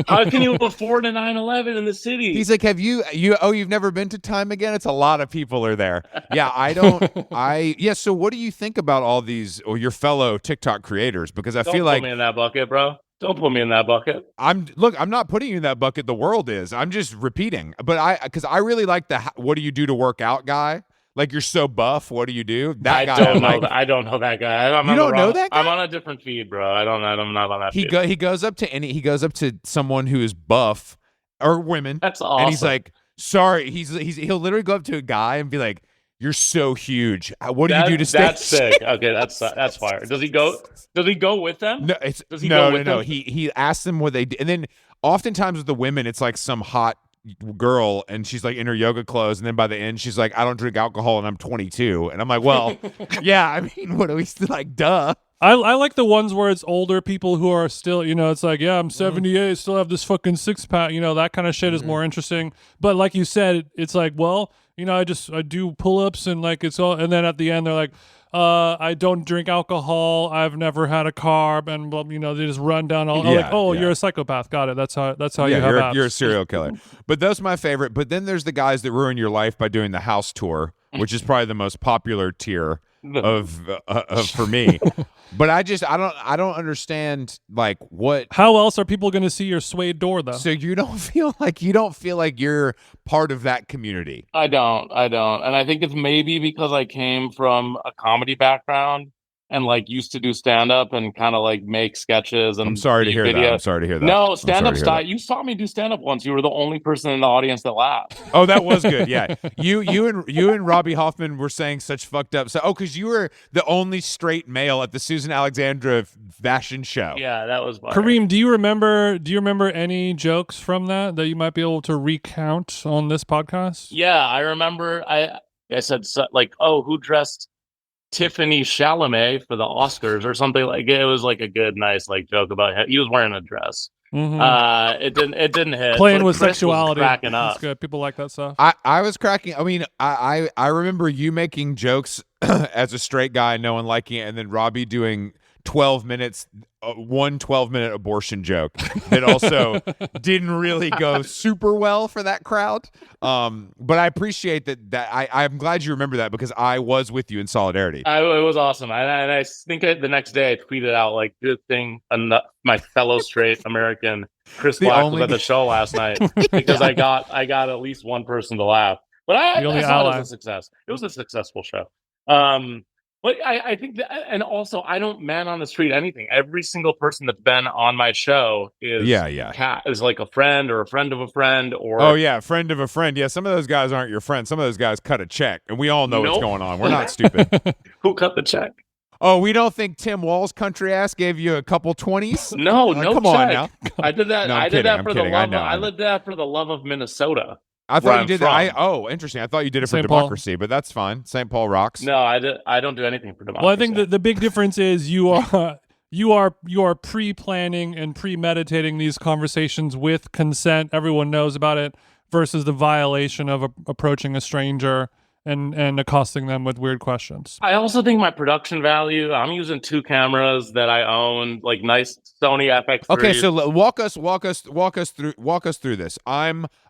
How can you afford a 911 in the city?" He's like, you've never been to Time Again? It's a lot of people are there. Yeah, so what do you think about all these, or your fellow TikTok creators? Because I feel like... Don't put me in that bucket, bro. Don't put me in that bucket. I'm not putting you in that bucket. The world is. I'm just repeating. But because I really like the what do you do to work out guy. Like, you're so buff. What do you do? I don't know that guy. You don't know that guy? I'm on a different feed, bro. I'm not on that feed. He goes up to someone who is buff or women. That's awesome. And he's like, sorry. He'll literally go up to a guy and be like, "You're so huge. What do you do to stay?" That's sick. Okay, that's fire. Does he go with them? No. He asks them what they do, and then oftentimes with the women, it's like some hot girl, and she's like in her yoga clothes, and then by the end, she's like, "I don't drink alcohol, and I'm 22." And I'm like, "Well, yeah. I mean, what are we still like? Duh." I like the ones where it's older people who are still, it's like, yeah, I'm 78, still have this fucking six pack. That kind of shit is more interesting. But like you said, it's like, well, I do pull-ups and like it's all, and then at the end they're like, I don't drink alcohol, I've never had a carb, and they just run down all you're a psychopath. Got it. That's how you have apps. You're a serial killer. But those are my favorite. But then there's the guys that ruin your life by doing the house tour, which is probably the most popular tier of for me. But I don't understand like what. How else are people going to see your suede door though? So you don't feel like you're part of that community. I don't, and I think it's maybe because I came from a comedy background and like used to do stand up and kind of like make sketches. And I'm sorry to hear that. No, stand up style. You saw me do stand up once. You were the only person in the audience that laughed. Oh, that was good. Yeah, you and Robbie Hoffman were saying such fucked up. So because you were the only straight male at the Susan Alexandra fashion show. Yeah, that was fun. Kareem, do you remember any jokes from that you might be able to recount on this podcast? Yeah, I remember. I said like, "Oh, who dressed Tiffany Chalamet for the Oscars," or something like it was like a good, nice like joke about him. He was wearing a dress. Mm-hmm. It didn't hit. Playing but with Chris sexuality. was cracking up. That's good. People like that stuff. I was cracking. I mean, I remember you making jokes as a straight guy, no one liking it, and then Robbie doing 12 minutes, one 12-minute abortion joke that also didn't really go super well for that crowd. But I appreciate that I'm glad you remember that because I was with you in solidarity. It was awesome. And I think the next day I tweeted out like, "Good thing my fellow straight American Chris Black was at the show last night because I got at least one person to laugh." But I thought it was a success. It was a successful show. But I think that, and also I don't man on the street anything. Every single person that's been on my show is is like a friend or a friend of a friend or friend of a friend. Yeah, some of those guys aren't your friends. Some of those guys cut a check, and we all know what's going on. We're not stupid. Who cut the check? Oh, we don't think Tim Wall's country ass gave you a couple 20s? No, come check. on now. I did that. No, I did that for the love. I did that for the love of Minnesota. I thought you did that. Interesting. I thought you did it for democracy, but that's fine. St. Paul rocks. No, I don't do anything for democracy. Well, I think the big difference is you are pre-planning and premeditating these conversations with consent. Everyone knows about it versus the violation of approaching a stranger and accosting them with weird questions. I also think my production value, I'm using 2 cameras that I own, like nice Sony FX3. Okay, so walk us through this.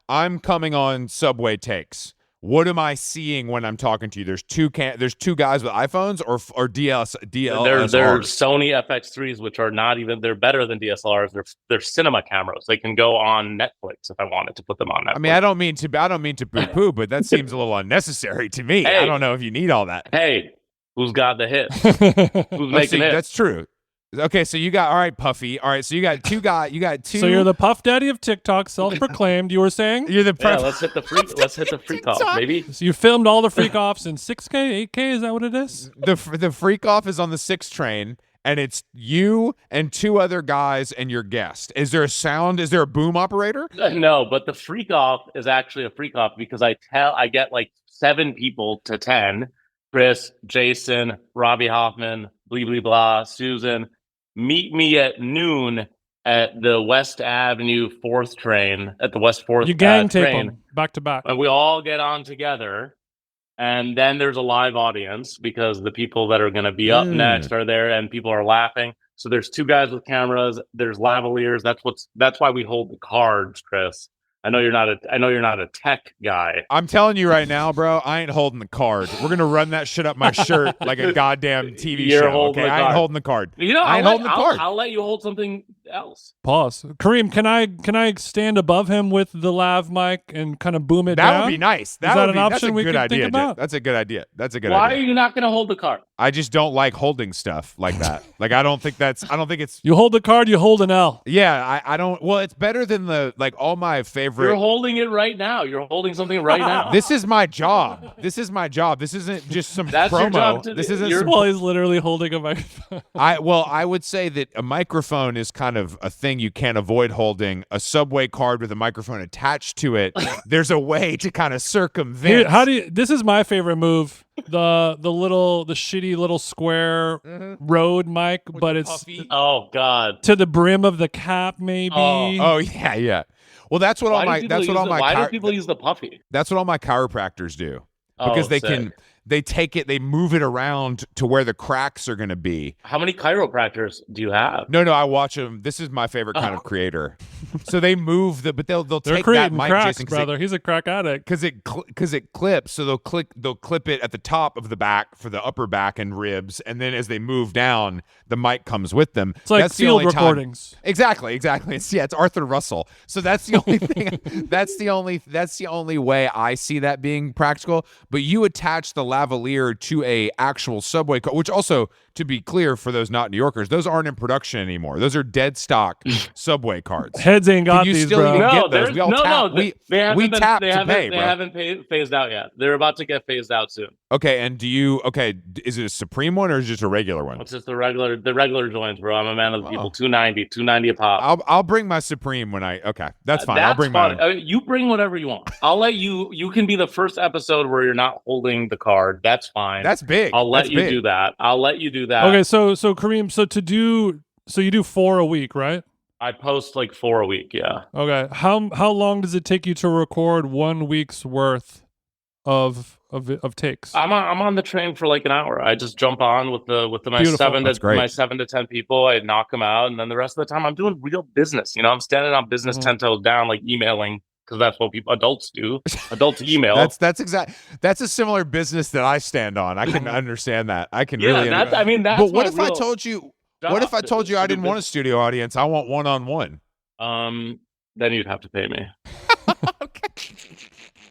I'm coming on Subway Takes. What am I seeing when I'm talking to you? There's two guys with iPhones or DSLRs. They're Sony FX3s, which are not even. They're better than DSLRs. They're cinema cameras. They can go on Netflix if I wanted to put them on Netflix. I mean, I don't mean to poo-poo, but that seems a little unnecessary to me. Hey, I don't know if you need all that. Hey, who's got the hit? Who's making it? That's true. Okay, so you got Puffy. All right, so you got two. So you're the Puff Daddy of TikTok, self-proclaimed. You were saying you're the. Let's hit the freak off, baby. So you filmed all the freak offs in 6K, 8K. Is that what it is? The freak off is on the 6 train, and it's you and two other guys and your guest. Is there a sound? Is there a boom operator? No, but the freak off is actually a freak off because I get like 7 people to 10. Chris, Jason, Robbie Hoffman, blah, blah, blah, Susan, meet me at noon at the West Avenue 4th train, at the West 4th You gang tape train. them back to back. And we all get on together. And then there's a live audience because the people that are going to be up next are there and people are laughing. So there's 2 guys with cameras. There's lavaliers. That's why we hold the cards, Chris. I know you're not a tech guy. I'm telling you right now, bro, I ain't holding the card. We're gonna run that shit up my shirt like a goddamn TV You're show. holding Okay, the I ain't card. holding the card. You know, I ain't holding the card. I'll let you hold something else. Pause. Kareem, can I stand above him with the lav mic and kind of boom it down? That would be nice. that would an be, option that's a we good could idea, think about? Jake. That's a good idea. That's a good Why idea. are you not going to hold the card? I just don't like holding stuff like that. Like I don't think it's You hold the card, you hold an L. yeah, I don't well, it's better than all my favorite. You're holding it right now. You're holding something right now. This is my job. This is my job. This isn't just some That's promo. your job to This do. isn't You're- some Well, he's literally holding a microphone. I would say that a microphone is kind of a thing you can't avoid holding. A Subway card with a microphone attached to it. There's a way to kind of circumvent. This is my favorite move. The shitty little square road mic, but it's Oh God. to the brim of the cap, maybe. Oh yeah. Well, that's what Why do people use the puffy? that's what all my chiropractors do because Oh, they sick. can. They take it, they move it around to where the cracks are going to be. How many chiropractors do you have? No, I watch them. This is my favorite kind of creator. So they move but they'll They're take that creating mic, cracks, Jason, brother. He's a crack addict. because it clips. So they'll clip it at the top of the back for the upper back and ribs, and then as they move down, the mic comes with them. It's like That's the field only time- recordings. Exactly. It's Arthur Russell. So that's the only thing. That's the only way I see that being practical. But you attach the lavalier to a actual Subway card, which also, to be clear for those not New Yorkers, those aren't in production anymore. Those are dead stock Subway cards. Heads ain't got Can you these, still bro. even No, get those? there's We all tap. they haven't we been, tap they to haven't, pay, they bro. haven't phased out yet. They're about to get phased out soon. Okay, and is it a Supreme one or is it just a regular one? It's just the regular joints, bro. I'm a man of the people. $2.90 a pop. I'll bring my Supreme okay, that's fine. I'll bring fine. mine. You bring whatever you want. I'll let you can be the first episode where you're not holding the card. That's fine. That's big. I'll let That's you big. do that. I'll let you do that. Okay, so Kareem, so you do 4 a week, right? I post like 4 a week, yeah. Okay. How long does it take you to record 1 week's worth of takes? I'm on the train for like an hour. I just jump on with my Beautiful. That's great. 7 to 10 people. I knock them out, and then the rest of the time I'm doing real business. You know, I'm standing on business 10 toes down, like emailing, because that's what adults do. Adults email. That's a similar business that I stand on. I can understand that. I can Yeah, really. that's But what my if I real told you? job What if I told you to I do didn't want a studio audience? I want one-on-one. Then you'd have to pay me.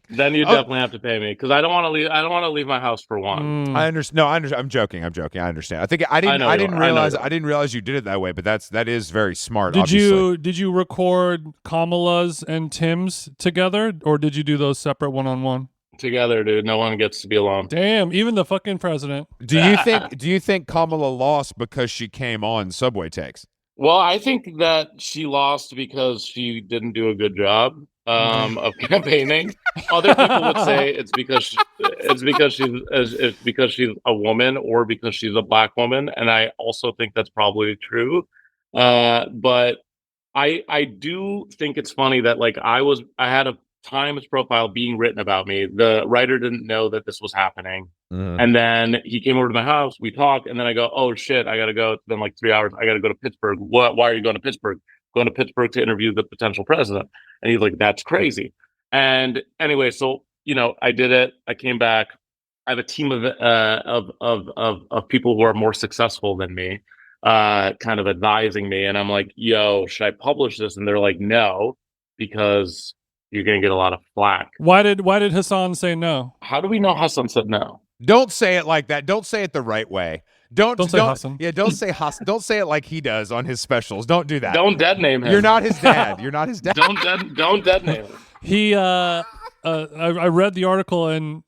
Then you definitely have to pay me because I don't want to leave. I don't want to leave my house for one. I understand. No, I understand. I'm joking. I understand. I think I didn't realize you did it that way. But that is very smart. Did you record Kamala's and Tim's together, or did you do those separate one-on-one? Together, dude. No one gets to be alone. Damn, even the fucking president. Do you think Kamala lost because she came on Subway Takes? Well, I think that she lost because she didn't do a good job of campaigning. Other people would say it's because she's a woman or because she's a black woman, and I also think that's probably true. But I do think it's funny that like I had a Times profile being written about me. The writer didn't know that this was happening. And then he came over to my house, we talked, and then I go, oh shit, I gotta go. It's been like 3 hours. I gotta go to Pittsburgh. Why are you going to Pittsburgh? Going to Pittsburgh to interview the potential president. And he's like, that's crazy. And anyway, so I did it. I came back. I have a team of people who are more successful than me, kind of advising me. And I'm like, yo, should I publish this? And they're like, no, because you're gonna get a lot of flack. Why did Hassan say no? How do we know Hassan said no? Don't say it like that. Don't say it the right way. Don't say Hassan. Yeah, don't say Hassan. Don't say it like he does on his specials. Don't do that. Don't dead name him. You're not his dad. You're not his dad. Don't dead name him. He I read the article and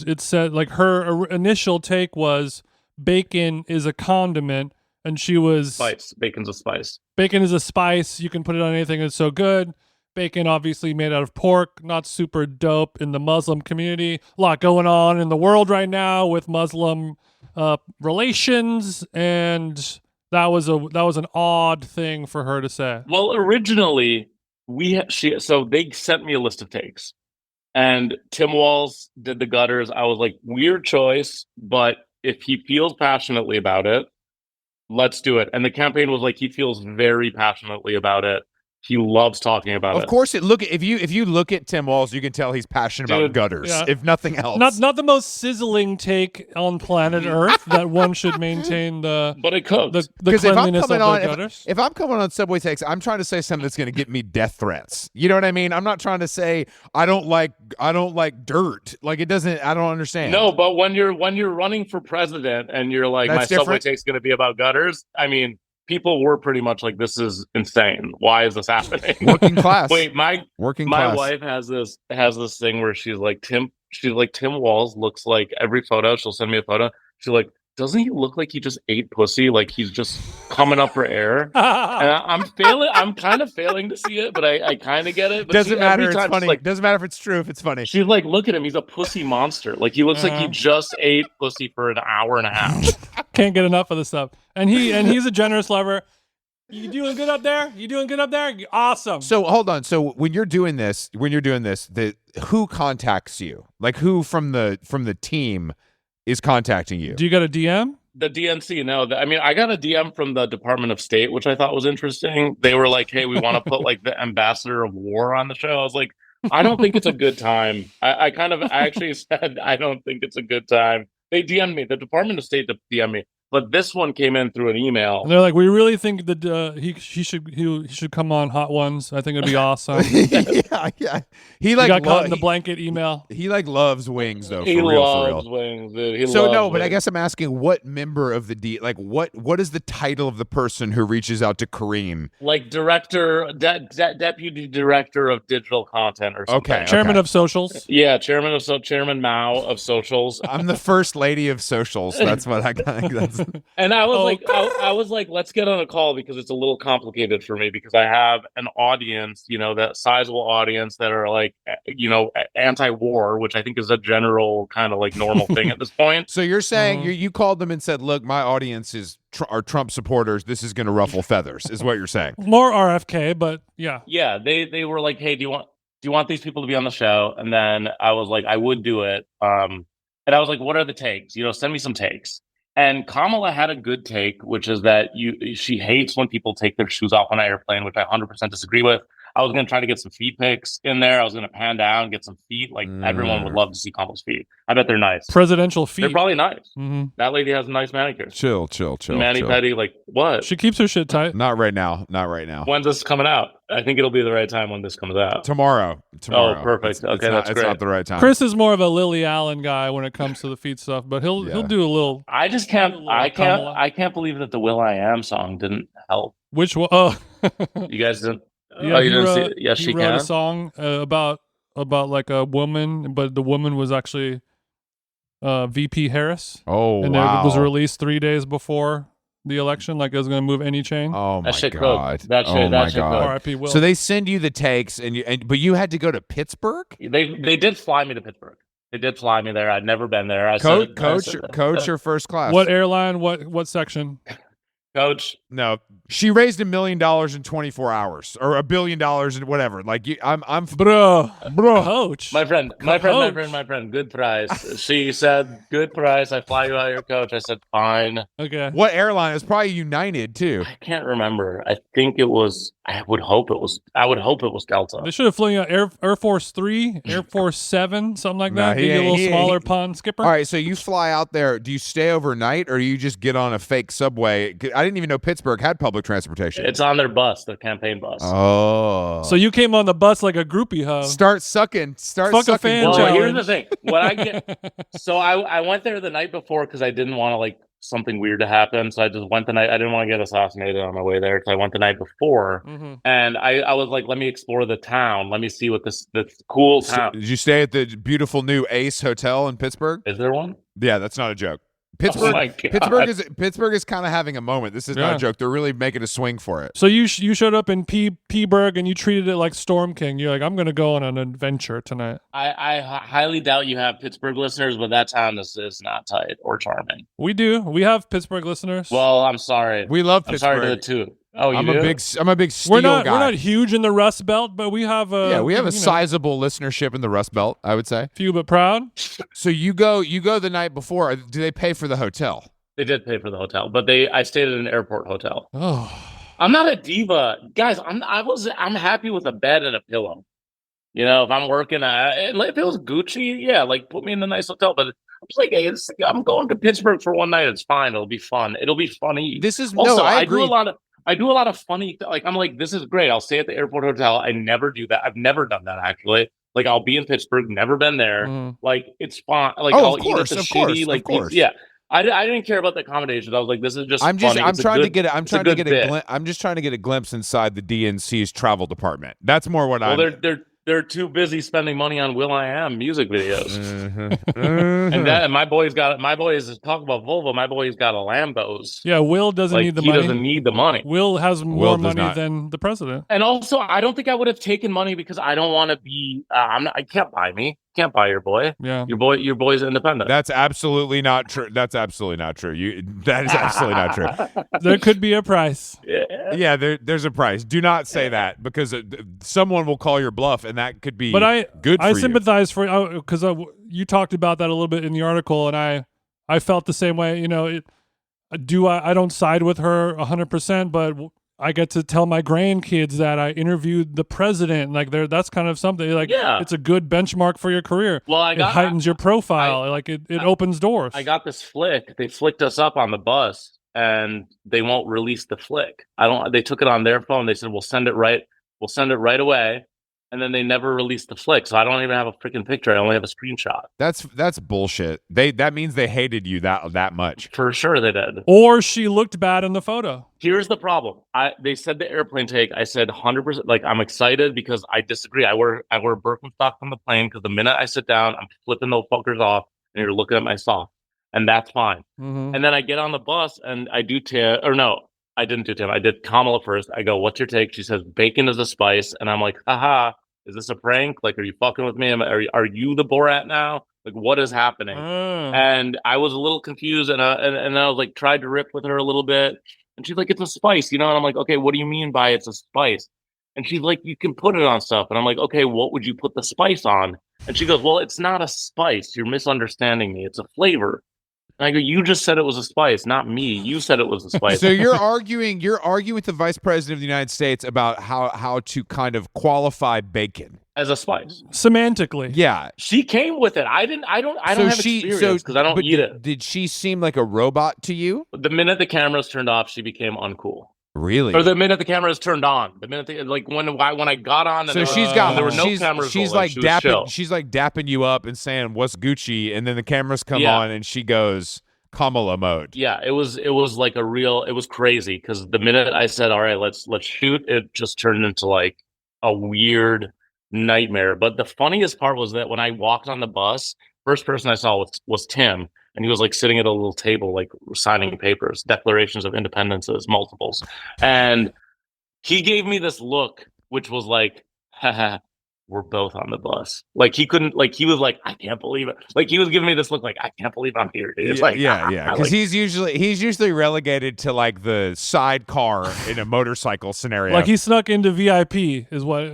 it said like her initial take was bacon is a condiment, and she was Spice. Bacon's a spice. bacon is a spice. You can put it on anything. It's so good. Bacon, obviously made out of pork, not super dope in the Muslim community. A lot going on in the world right now with Muslim relations, and that was an odd thing for her to say. Well, originally so they sent me a list of takes, and Tim Walz did the gutters. I was like, weird choice, but if he feels passionately about it, let's do it. And the campaign was like, he feels very passionately about it. He loves talking about it. Of course, if you look at Tim Walz, you can tell he's passionate about gutters. Yeah. If nothing else, Not the most sizzling take on planet Earth that one should maintain the but it cooks. the cleanliness of the gutters. if I'm coming on Subway Takes, I'm trying to say something that's going to get me death threats. You know what I mean? I'm not trying to say I don't like dirt. Like it doesn't. I don't understand. No, but when you're running for president and you're like, That's my different. Subway Take's going to be about gutters. I mean, people were pretty much like, this is insane. Why is this happening? Working class. Wait, my class. wife has this thing where she's like, Tim Walz looks like every photo. She'll send me a photo. She's like, doesn't he look like he just ate pussy? Like he's just coming up for air. And I'm kind of failing to see it, but I kind of get it. But Doesn't matter. It's funny. Like, Doesn't matter if it's true. If it's funny. she's like, look at him. He's a pussy monster. Like he looks like he just ate pussy for an hour and a half. Can't get enough of this stuff. And he's a generous lover. You doing good up there? You doing good up there? Awesome. So hold on. So when you're doing this, who contacts you? Like who from the team is contacting you? Do you got a DM? The DNC, no. I mean, I got a DM from the Department of State, which I thought was interesting. They were like, hey, we want to put like the ambassador of war on the show. I was like, I don't think it's a good time. I actually said, I don't think it's a good time. They DM'd me. The Department of State DM'd me. But this one came in through an email. And they're like, we really think that he should come on Hot Ones. I think it'd be awesome. yeah. He got caught in the blanket email. He like loves wings though. He for real. loves wings, dude. But I guess I'm asking, what member of the what is the title of the person who reaches out to Kareem? Like deputy director of digital content or something. Okay. Chairman of socials. Yeah, Chairman Mao of socials. I'm the first lady of socials. That's what I think. That's And I was I was like, let's get on a call because it's a little complicated for me because I have an audience, that sizable audience that are like, anti-war, which I think is a general kind of like normal thing at this point. So you're saying you called them and said, look, my audience are Trump supporters. This is going to ruffle feathers, is what you're saying. More RFK, but yeah. Yeah, they were like, hey, do you want these people to be on the show? And then I was like, I would do it. And I was like, what are the takes? Send me some takes. And Kamala had a good take, which is that she hates when people take their shoes off on an airplane, which I 100% disagree with. I was going to try to get some feet pics in there. I was going to pan down, get some feet. Like everyone would love to see Kamala's feet. I bet they're nice. Presidential feet. They're probably nice. Mm-hmm. That lady has a nice manicure. Chill. Mani-pedi, like what? She keeps her shit tight. Not right now. When's this coming out? I think it'll be the right time when this comes out. Tomorrow. Oh, perfect. Okay, that's great. It's not the right time. Chris is more of a Lily Allen guy when it comes to the feet stuff, but he'll do a little. I just can't. I can't believe that the Will I Am song didn't help. Which one? Oh, you guys didn't. Yeah, you didn't see it? Yes, she wrote can. a song about like a woman, but the woman was actually VP Harris. Oh, and wow. it was released 3 days before the election, like it was going to move any chain. Oh my that shit god! That shit God! R.I.P. Will. So they send you the takes, but you had to go to Pittsburgh. They did fly me to Pittsburgh. They did fly me there. I'd never been there. Coach, or first class? What airline? What section? Coach. No, she raised $1 million in 24 hours, or $1 billion in whatever. Like I'm bro. Coach, my friend. Good price. She said, "Good price. I fly you out here, Coach." I said, "Fine." Okay. What airline? It was probably United too. I can't remember. I think it was. I would hope it was Delta. They should have flown you out Air Force 3, Air Force 7, something like that. Get you a little smaller pond skipper. All right, so you fly out there. Do you stay overnight, or do you just get on a fake subway? I didn't even know Pittsburgh had public transportation. It's on their bus, their campaign bus. Oh, so you came on the bus like a groupie hoe. Start sucking. Fuck a fan Well, challenge. here's the thing. When I get, so I went there the night before because I didn't want to like something weird to happen. So I just went the night. I didn't want to get assassinated on my way there, so I went the night before. Mm-hmm. And I was like, let me explore the town. Let me see what this cool town. Did you stay at the beautiful new Ace Hotel in Pittsburgh? Is there one? Yeah, that's not a joke. Pittsburgh, my God. Pittsburgh is kind of having a moment. This is not a joke. They're really making a swing for it. So you showed up in Pittsburgh and you treated it like Storm King. You're like, I'm gonna go on an adventure tonight. I highly doubt you have Pittsburgh listeners, but that town is not tight or charming. We do. We have Pittsburgh listeners. Well, I'm sorry. We love Pittsburgh. I'm sorry to the two. Oh, I'm a big steel we're guy. not huge in the Rust Belt, but we have a sizable listership in the Rust Belt, I would say. Few but proud. So you go the night before. Do they pay for the hotel? They did pay for the hotel, but I stayed at an airport hotel. Oh, I'm not a diva, guys. I'm happy with a bed and a pillow. You know, if I'm working, if it was Gucci, yeah, like put me in a nice hotel. But I'm just like, hey, I'm going to Pittsburgh for one night. It's fine. It'll be fun. It'll be funny. This is also, I agree. I do a lot of funny. Like I'm like, this is great. I'll stay at the airport hotel. I never do that. I've never done that actually. Like I'll be in Pittsburgh, never been there. Like it's fun. Like I'll eat at the shitty. Like yeah. I didn't care about the accommodations. I was like, this is just. I'm trying to get a glimpse inside the DNC's travel department. That's more what they're too busy spending money on Will.i.am music videos. And my boys talk about Volvo. My boy's got a Lambos. Yeah, Will doesn't need the money. He doesn't need the money. Will has more money than the president. And also, I don't think I would have taken money because I don't want to be. I can't buy me. Can't buy your boy. Yeah, your boy's independent. That's absolutely not true. That is absolutely not true. There could be a price. Yeah, there's a price. Do not say that because someone will call your bluff, and that could be. But good. I sympathize for because you talked about that a little bit in the article, and I felt the same way. You know, I don't side with her 100%, but I get to tell my grandkids that I interviewed the president. Like that's kind of something like it's a good benchmark for your career. Well, it heightens your profile. It opens doors. I got this flick. They flicked us up on the bus and they won't release the flick. They took it on their phone. They said, we'll send it right away. And then they never released the flick. So I don't even have a freaking picture. I only have a screenshot. That's bullshit. That means they hated you that much. For sure they did. Or she looked bad in the photo. Here's the problem. They said the airplane take. I said 100%. Like I'm excited because I disagree. I wear Birkenstocks on the plane because the minute I sit down, I'm flipping those fuckers off and you're looking at my sock. And that's fine. Mm-hmm. And then I get on the bus and I do Tim. Or no, I didn't do Tim. I did Kamala first. I go, what's your take? She says, bacon is a spice. And I'm like, haha, is this a prank? Like, are you fucking with me? Are you the Borat now? Like, what is happening? And I was a little confused and I was like, tried to rip with her a little bit. And she's like, it's a spice, you know? And I'm like, okay, what do you mean by it's a spice? And she's like, you can put it on stuff. And I'm like, okay, what would you put the spice on? And she goes, well, it's not a spice. You're misunderstanding me. It's a flavor. And I go, you just said it was a spice, not me. You said it was a spice. So you're arguing with the vice president of the United States about how to kind of qualify bacon as a spice semantically. Yeah, she came with it. I don't have experience because I don't eat it. Did she seem like a robot to you? The minute the cameras turned off, she became uncool. Really? Or the minute the cameras turned on, the minute when I got on, so there were no cameras. She's like dapping you up and saying, "What's Gucci?" And then the cameras come on, and she goes Kamala mode. Yeah, it was like it was crazy because the minute I said, "All right, let's shoot," it just turned into like a weird nightmare. But the funniest part was that when I walked on the bus, first person I saw was Tim. And he was like sitting at a little table, like signing papers, declarations of independences, multiples. And he gave me this look, which was like, haha, we're both on the bus. Like he was like, I can't believe it. Like he was giving me this look like, I can't believe I'm here. It's yeah. Because he's usually relegated to like the sidecar in a motorcycle scenario. Like he snuck into VIP is what. He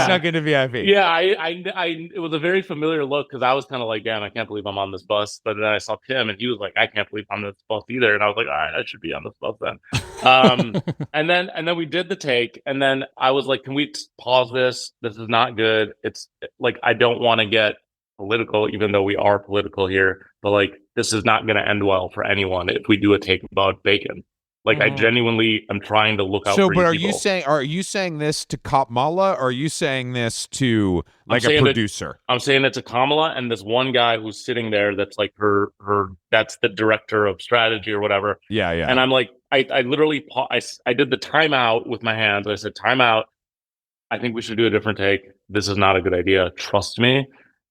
snuck into VIP. Yeah, it was a very familiar look because I was kind of like, damn, I can't believe I'm on this bus. But then I saw Tim and he was like, I can't believe I'm on this bus either. And I was like, all right, I should be on this bus then. and then we did the take, and then I was like, can we pause this? This is not good. It's like I don't want to get political, even though we are political here, but like this is not going to end well for anyone if we do a take about bacon. Like I genuinely am trying to look out for but people. Are you saying this to Kamala, or are you saying this to like a producer? I'm saying it to Kamala and this one guy who's sitting there that's like her that's the director of strategy or whatever. Yeah. And I'm like, I literally I did the timeout with my hands. I said, timeout. I think we should do a different take. This is not a good idea. Trust me.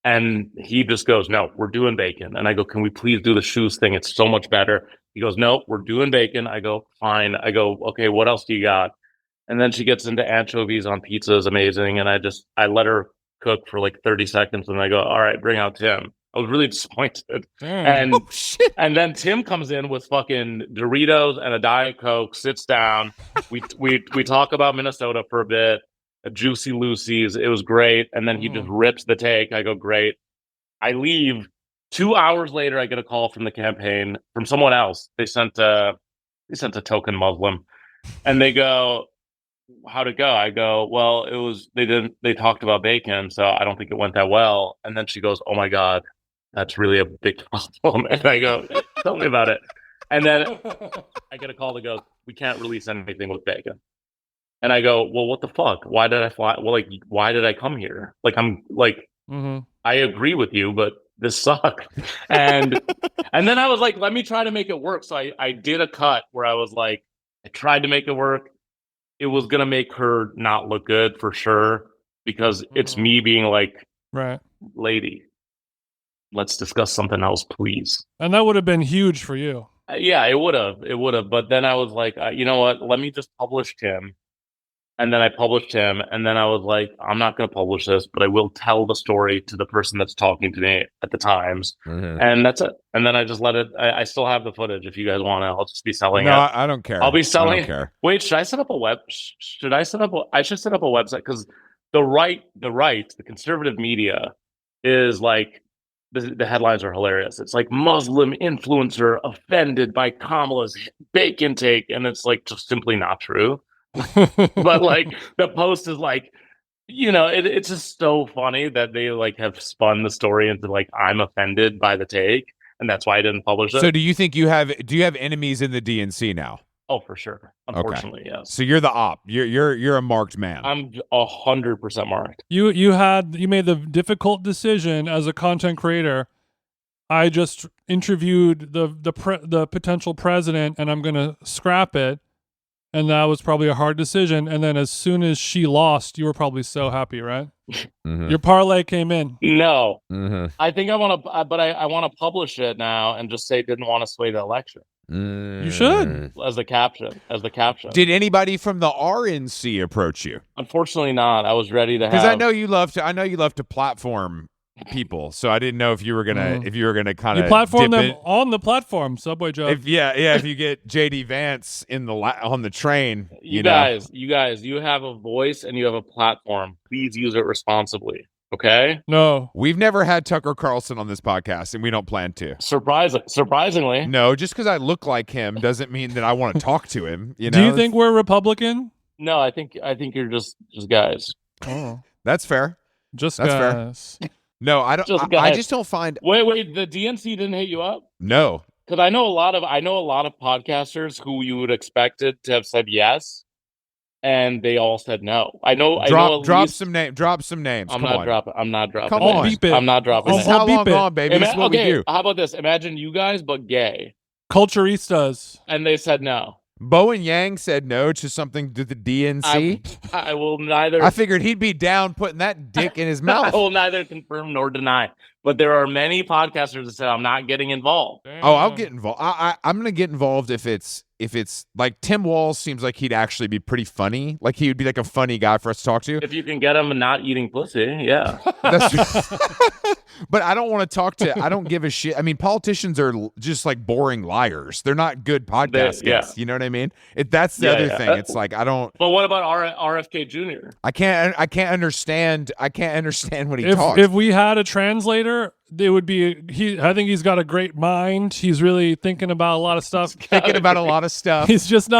And he just goes, no, we're doing bacon. And I go, can we please do the shoes thing? It's so much better. He goes, no, we're doing bacon. I go, fine. I go, okay, what else do you got? And then she gets into anchovies on pizza is amazing. And I let her cook for like 30 seconds. And I go, all right, bring out Tim. I was really disappointed. And, Oh, shit. and then Tim comes in with fucking Doritos and a Diet Coke, sits down. We talk about Minnesota for a bit, a Juicy Lucy's. It was great. And then he just rips the take. I go, great. I leave. 2 hours later, I get a call from the campaign from someone else. They sent a token Muslim, and they go, how'd it go? I go, well, they talked about bacon, so I don't think it went that well. And then she goes, oh my God, that's really a big problem. And I go, tell me about it. And then I get a call that goes, we can't release anything with bacon. And I go, well, what the fuck? Why did I fly? Well, like, why did I come here? Like, I'm like, I agree with you, but this sucked. And then I was like, let me try to make it work. So I did a cut where I was like, I tried to make it work. It was going to make her not look good for sure, because it's me being like, right, lady, let's discuss something else, please. And that would have been huge for you. Yeah, it would have. But then I was like, you know what? Let me just publish Tim. And then I published him. And then I was like, I'm not going to publish this, but I will tell the story to the person that's talking to me at the Times. And that's it. And then I just let it. I still have the footage. If you guys want it, I'll just be selling it. No, I don't care. I'll be selling. I don't care. Wait, should I set up a web? Should I set up? I should set up a website, because the conservative media is like, the headlines are hilarious. It's like Muslim influencer offended by Kamala's bacon take, and it's like just simply not true. But like the post is like, it's just so funny that they like have spun the story into like, I'm offended by the take, and that's why I didn't publish it. So do you think do you have enemies in the DNC now? Oh, for sure. Unfortunately, okay. Yes. So you're the op. You're a marked man. I'm 100% marked. You made the difficult decision as a content creator. I just interviewed the potential president, and I'm gonna scrap it. And that was probably a hard decision. And then as soon as she lost, you were probably so happy, right? Your parlay came in. No, I think I want to, but I want to publish it now and just say didn't want to sway the election. You should. As the caption. Did anybody from the RNC approach you? Unfortunately not. I was ready to have. Because I know you love to platform people, so I didn't know if you were gonna kind of you platform them on the platform, Subway Joe. If you get JD Vance on the train, you guys, you have a voice and you have a platform. Please use it responsibly. Okay? No, we've never had Tucker Carlson on this podcast, and we don't plan to. Surprisingly, no. Just because I look like him doesn't mean that I want to talk to him. You know? Do you think we're Republican? No, I think you're just guys. Oh, that's fair. That's guys. Fair. No, I don't. I just don't find. Wait. The DNC didn't hit you up? No, because I know a lot of podcasters who you would expected to have said yes, and they all said no. I know. Drop some names. I'm not dropping. Come on. Beep it. I'm not dropping. This is how long gone, baby. This is what we do. How about this? Imagine you guys, but gay. Culturistas. And they said no. Bowen Yang said no to something to the DNC. I will neither. I figured he'd be down putting that dick in his mouth. I will neither confirm nor deny. But there are many podcasters that said I'm not getting involved. Damn. Oh, I'll get involved. I'm going to get involved if it's like Tim Walz seems like he'd actually be pretty funny. Like he would be like a funny guy for us to talk to. If you can get him not eating pussy, yeah. But I don't want to talk to. I don't give a shit. I mean, politicians are just like boring liars. They're not good podcast guests. You know what I mean? That's the other thing. It's like I don't. But what about RFK Jr.? I can't understand. I can't understand what he talks. If we had a translator, it would be I think he's got a great mind. He's really thinking about a lot of stuff. He's just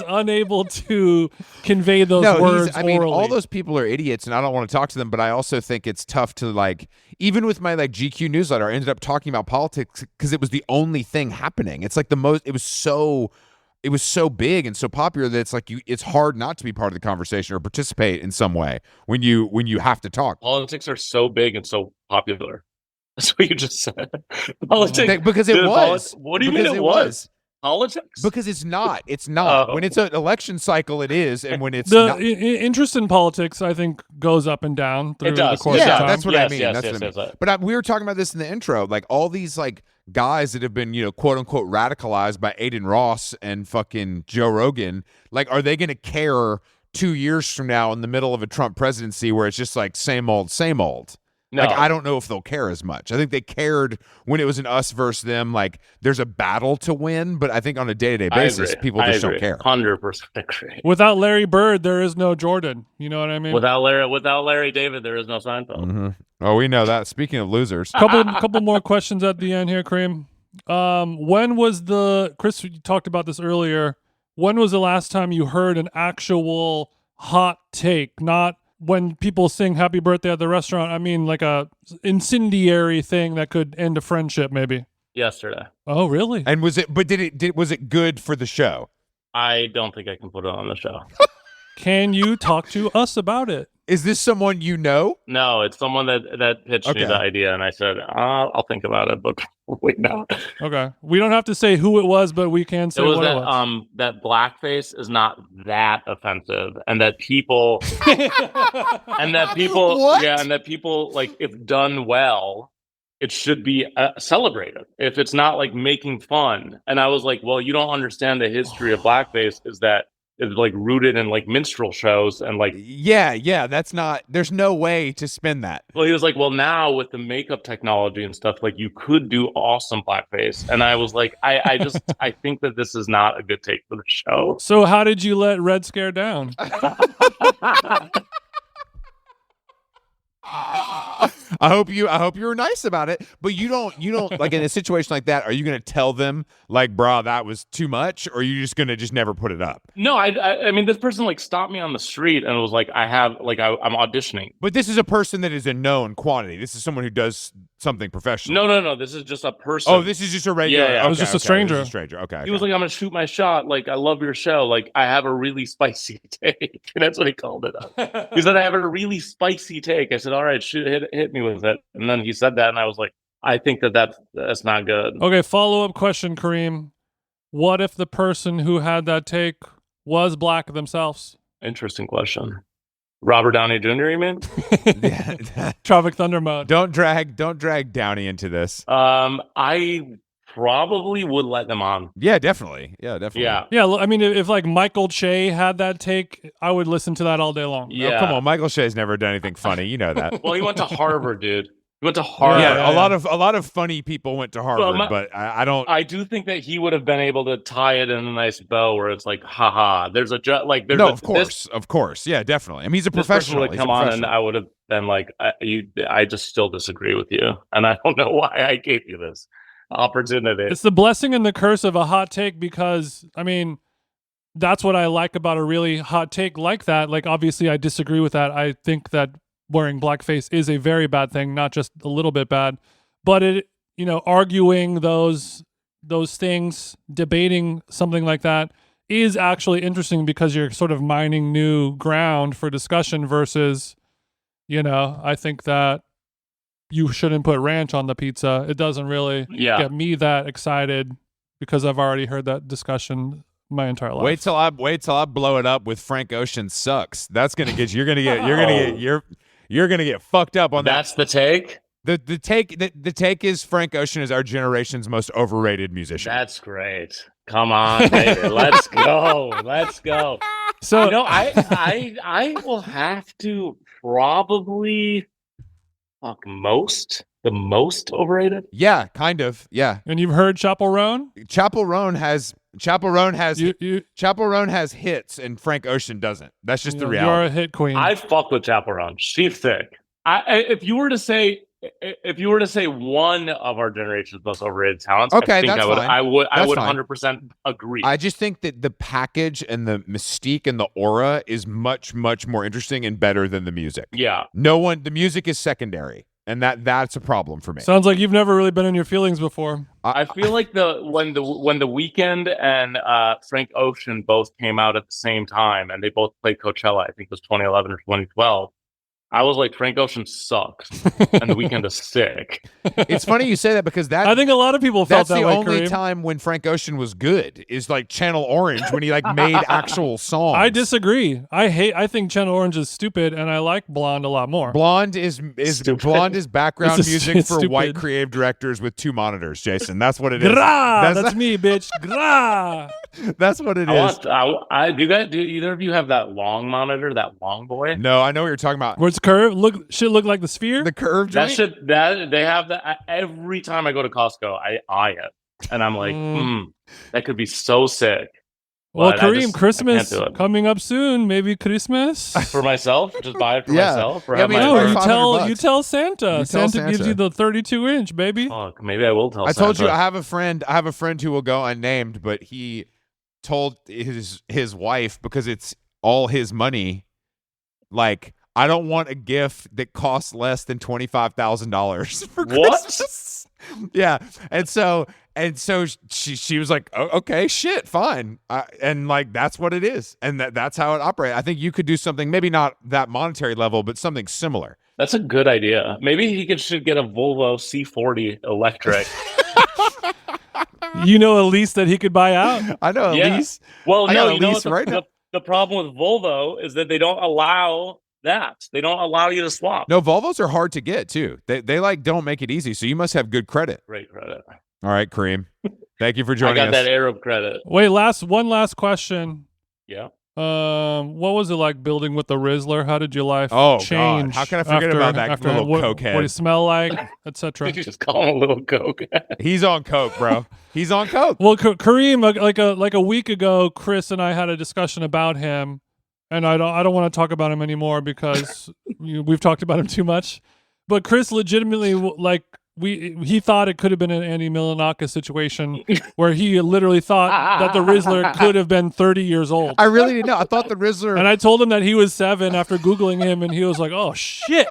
unable to convey those words orally. I mean, all those people are idiots, and I don't want to talk to them. But I also think it's tough to like, even with my like GQ newsletter, I ended up talking about politics because it was the only thing happening. It's like it was so big and so popular that it's like it's hard not to be part of the conversation or participate in some way when you have to talk. Politics are so big and so popular. That's what you just said. Politics, because it was. What do you mean it was? Politics? Because it's not. It's not. Oh. When it's an election cycle, it is, and when it's The not. interest in politics, I think, goes up and down through It does. the course Yeah, of time. that's what I Yes, mean. yes, That's yes, what I mean. yes, yes. But we were talking about this in the intro. Like all these like guys that have been, quote unquote radicalized by Aiden Ross and fucking Joe Rogan. Like, are they going to care 2 years from now in the middle of a Trump presidency where it's just like same old, same old? No. Like, I don't know if they'll care as much. I think they cared when it was an us versus them. Like, there's a battle to win, but I think on a day-to-day basis, people just don't care. 100% agree. Without Larry Bird, there is no Jordan. You know what I mean? Without Larry David, there is no Seinfeld. Mm-hmm. Oh, we know that. Speaking of losers. Couple more questions at the end here, Kareem. When was Chris, you talked about this earlier. When was the last time you heard an actual hot take? Not when people sing happy birthday at the restaurant. I mean, like a incendiary thing that could end a friendship, maybe. Yesterday. Oh, really? And was it good for the show? I don't think I can put it on the show. Can you talk to us about it? Is this someone you know? No, it's someone that pitched me the idea, and I said, I'll think about it, but wait, no. Okay. We don't have to say who it was, but we can say what it was. That blackface is not that offensive, and that people What? yeah, and that people, like, if done well, it should be celebrated. If it's not like making fun. And I was like, well, you don't understand the history of blackface is like rooted in like minstrel shows and like yeah, that's not, there's no way to spin that. Well, he was like, well, now with the makeup technology and stuff, like you could do awesome blackface. And I was like, I think that this is not a good take for the show. So how did you let Red Scare down? I hope you were nice about it, but you don't like in a situation like that, are you going to tell them like, bro, that was too much, or are you just going to just never put it up? No, I mean, this person like stopped me on the street and was like, I'm auditioning. But this is a person that is a known quantity. This is someone who does something professional. No. This is just a person. Oh, this is just a regular. Yeah. I was just a stranger. This is a stranger. Okay. He was like, I'm going to shoot my shot. Like, I love your show. Like, I have a really spicy take. And that's what he called it. He said, I have a really spicy take. I said, all right, hit me with it. And then he said that, and I was like, I think that's not good. Okay, follow-up question, Kareem. What if the person who had that take was black themselves? Interesting question. Robert Downey Jr., you mean? Tropic Thunder mode. Don't drag Downey into this. I probably would let them on. Yeah, definitely. Yeah. Yeah, I mean, if like Michael Che had that take, I would listen to that all day long. Yeah. Oh, come on, Michael Shea's never done anything funny. You know that. Well, he went to Harvard, dude. He went to Harvard. Yeah, a lot of funny people went to Harvard, but I don't. I do think that he would have been able to tie it in a nice bow, where it's like, haha. There's a of course, yeah, definitely. I mean, he's a this professional. Would come on, and I would have been like, I just still disagree with you, and I don't know why I gave you this opportunity. It's the blessing and the curse of a hot take, because I mean, that's what I like about a really hot take like that. Like, obviously, I disagree with that. I think that wearing blackface is a very bad thing, not just a little bit bad, but it, arguing those things, debating something like that is actually interesting, because you're sort of mining new ground for discussion versus, I think that you shouldn't put ranch on the pizza. It doesn't really get me that excited, because I've already heard that discussion my entire life. Wait till I blow it up with Frank Ocean sucks. That's gonna get you're gonna get fucked up on that. That's the take. The take is Frank Ocean is our generation's most overrated musician. That's great. Come on, baby. Let's go. So I will have to probably the most overrated. Yeah, kind of. Yeah. And you've heard Chappell Roan? Chappell Roan has hits, and Frank Ocean doesn't. That's just the reality. You're a hit queen. I fuck with Chappell Roan. She's thick. If you were to say one of our generation's most overrated talents, okay, I would 100% agree. I just think that the package and the mystique and the aura is much, much more interesting and better than the music. Yeah. The music is secondary, and that's a problem for me. Sounds like you've never really been in your feelings before. I feel like when the Weeknd and Frank Ocean both came out at the same time, and they both played Coachella, I think it was 2011 or 2012. I was like, Frank Ocean sucks, and The Weeknd is sick. It's funny you say that because I think a lot of people felt that's that the way, only Kareem. time when Frank Ocean was good is like Channel Orange when he like made actual songs. I disagree. I think Channel Orange is stupid, and I like Blonde a lot more. Blonde is Stupid. Blonde is background It's music for stupid. white creative directors with 2 monitors, Jason. That's what it is. Gra! That's me, bitch. Gra! That's what it I is. want. Do either of you have that long monitor, that long boy? No, I know what you're talking about. Where it's curved. Should look like the sphere. The curved That joint? should that they have that every time I go to Costco. I eye it, and I'm like, that could be so sick. Well, But I Kareem, just- I Christmas can't do it. coming up soon. Maybe Christmas. For myself, just buy it for Yeah. myself. Or Yeah, have I mean, my No, like you friends- tell $500. Santa. You tell Santa gives Santa. you the 32-inch, baby. Fuck, maybe I will tell. I told you Santa. I have a friend who will go unnamed, but he told his wife, because it's all his money, like, I don't want a gift that costs less than $25,000 for What? Christmas. Yeah, and so she was like, oh, okay, shit, fine, and like that's what it is, and that's how it operates. I think you could do something, maybe not that monetary level, but something similar. That's a good idea. Maybe he should get a Volvo C40 electric. You know a lease that he could buy out. I know, Yeah. Elise. Well, I no, got a you know lease what right now. the problem with Volvo is that they don't allow that. They don't allow you to swap. No, Volvos are hard to get too. They like don't make it easy, so you must have good credit. Great credit. All right, Kareem. Thank you for I joining got us. that Arab credit. Wait, one last question. Yeah. What was it like building with the Rizzler? How did your life Oh, God. change? How can I forget about that little what, cokehead? What he smell like, etc. Did you just call him a little coke? He's on coke, bro. He's on coke. Well, Kareem, like a week ago, Chris and I had a discussion about him, and I don't want to talk about him anymore because we've talked about him too much. But Chris legitimately, like, he thought it could have been an Andy Milanakis situation where he literally thought that the Rizzler could have been 30 years old. I really didn't know. I thought the Rizzler And I told him that he was 7 after Googling him, and he was like, oh, shit.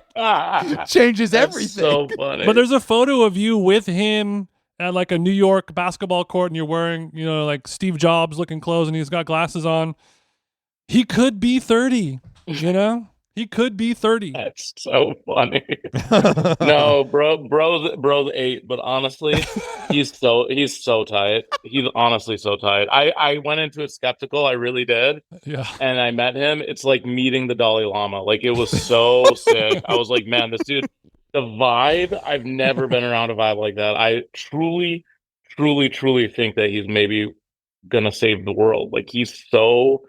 changes That's everything. so funny. But there's a photo of you with him at like a New York basketball court, and you're wearing, like Steve Jobs looking clothes, and he's got glasses on. He could be 30, He could be 30. That's so funny. No, bro's 8, but honestly, he's so tight. He's honestly so tight. I went into it skeptical, I really did. Yeah. And I met him. It's like meeting the Dalai Lama. Like, it was so sick. I was like, man, this dude, the vibe, I've never been around a vibe like that. I truly think that he's maybe gonna save the world. Like, he's so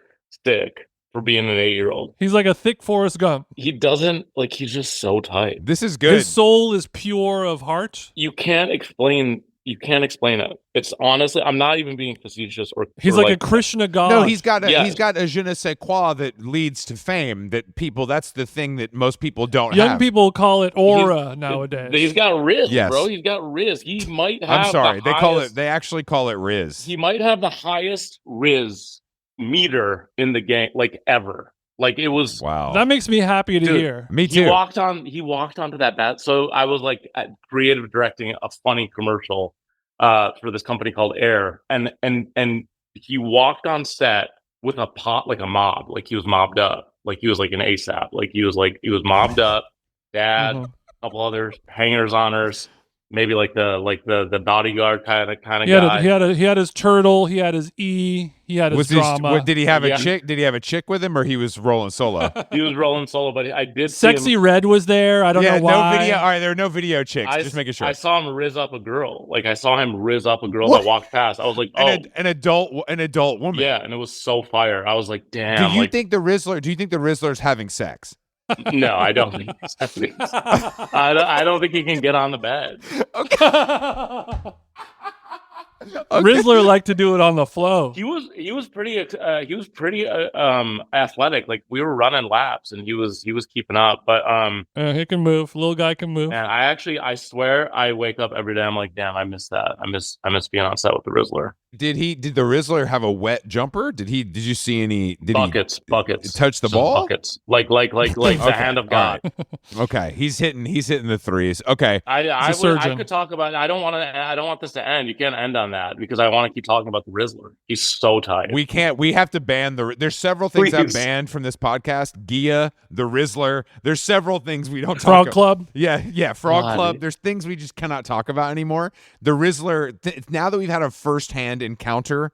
sick for being an 8-year-old. He's like a thick Forrest Gump. He doesn't, like, he's just so tight. This is good. His soul is pure of heart. You can't explain it. It's honestly, I'm not even being facetious or He's or like a Krishna god. No, he's got Yeah. a je ne sais quoi that leads to fame. That's the thing that most people don't Young have. people call it aura nowadays. He's got Riz, Yes. bro. He's got Riz. He might have I'm sorry. the They actually call it Riz. he might have the highest Riz meter in the game, like, ever. Like, it was Wow. That makes me happy to Dude, hear. Me he too. walked onto that bat. So I was like creative directing a funny commercial for this company called Air, and he walked on set with a mob, like he was mobbed up, like he was like an ASAP, like he was mobbed up, dad, Mhm. a couple others, hangers oners, maybe like the bodyguard kind of guy. He had his turtle. He had his E. He had his drama. Did he have Yeah. a chick? Did he have a chick with him, or he was rolling solo? He was rolling solo, but I did see Sexy him. Red was there. I don't know why. no video. All right, there were no video chicks. Just making sure. I saw him riz up a girl. Like, I saw him riz up a girl that walked past. I was like, oh, An adult woman. yeah, and it was so fire. I was like, Do damn. you like, think the Rizzler's having sex? no, I don't think he's having sex. I don't think he can get on the bed. Rizzler liked to do it on the flow. He was pretty athletic. Like, we were running laps, and he was keeping up. But He can move. Little guy can move. man, I swear, I wake up every day. I'm like, damn, I miss that. I miss being on set with the Rizzler. Did the Rizzler have a wet jumper? Did you see any? Did Buckets, he touch the Just ball? buckets, like the hand of God. All right. Okay, he's hitting the threes. Okay, I surgeon. could talk about. I don't want this to end. You can't end on that. that because I want to keep talking about the Rizzler. He's so tight. We can't. We have to ban there's several things I've Please. banned from this podcast. Gia, the Rizzler. There's several things we don't talk Frog about. Club. Yeah, Frog God. Club. There's things we just cannot talk about anymore. The Rizzler, now that we've had a first-hand encounter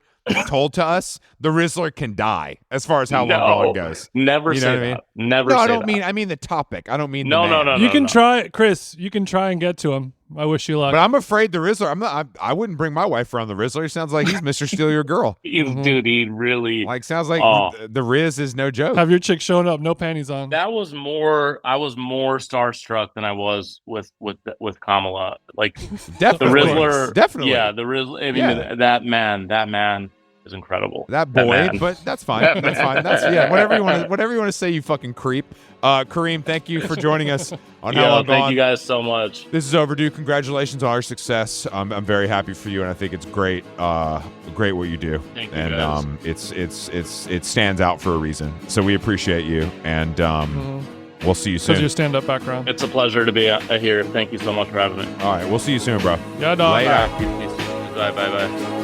told to us, the Rizzler can die as far as how long gone goes. Never You know say what I mean? that. Never No, say I don't that. mean. I mean the topic. I don't mean No, the man. no. You can try, Chris. You can try and get to him. I wish you luck. But I'm afraid the Rizzler. I'm not. I wouldn't bring my wife around the Rizzler. He sounds like he's Mr. Steal Your Girl. Dude, he really. Like sounds like Oh. the Riz is no joke. Have your chick showing up, no panties on. That was more. I was more starstruck than I was with Kamala. Like the Definitely, Rizzler, definitely. Yeah, the Rizzler. I mean, Yeah. that man is incredible. That boy, man. but that's fine. That's fine. That's whatever you want to say, you fucking creep. Kareem, thank you for joining us on How Long thank Gone. you guys so much. This is overdue. Congratulations on our success. I'm very happy for you, and I think it's great. Great what you do. Thank you, and guys. it stands out for a reason. So we appreciate you, and we'll see you Because soon. your stand-up background. It's a pleasure to be here. Thank you so much for having me. All right, we'll see you soon, bro. Yeah, dog. Later. Bye. Bye.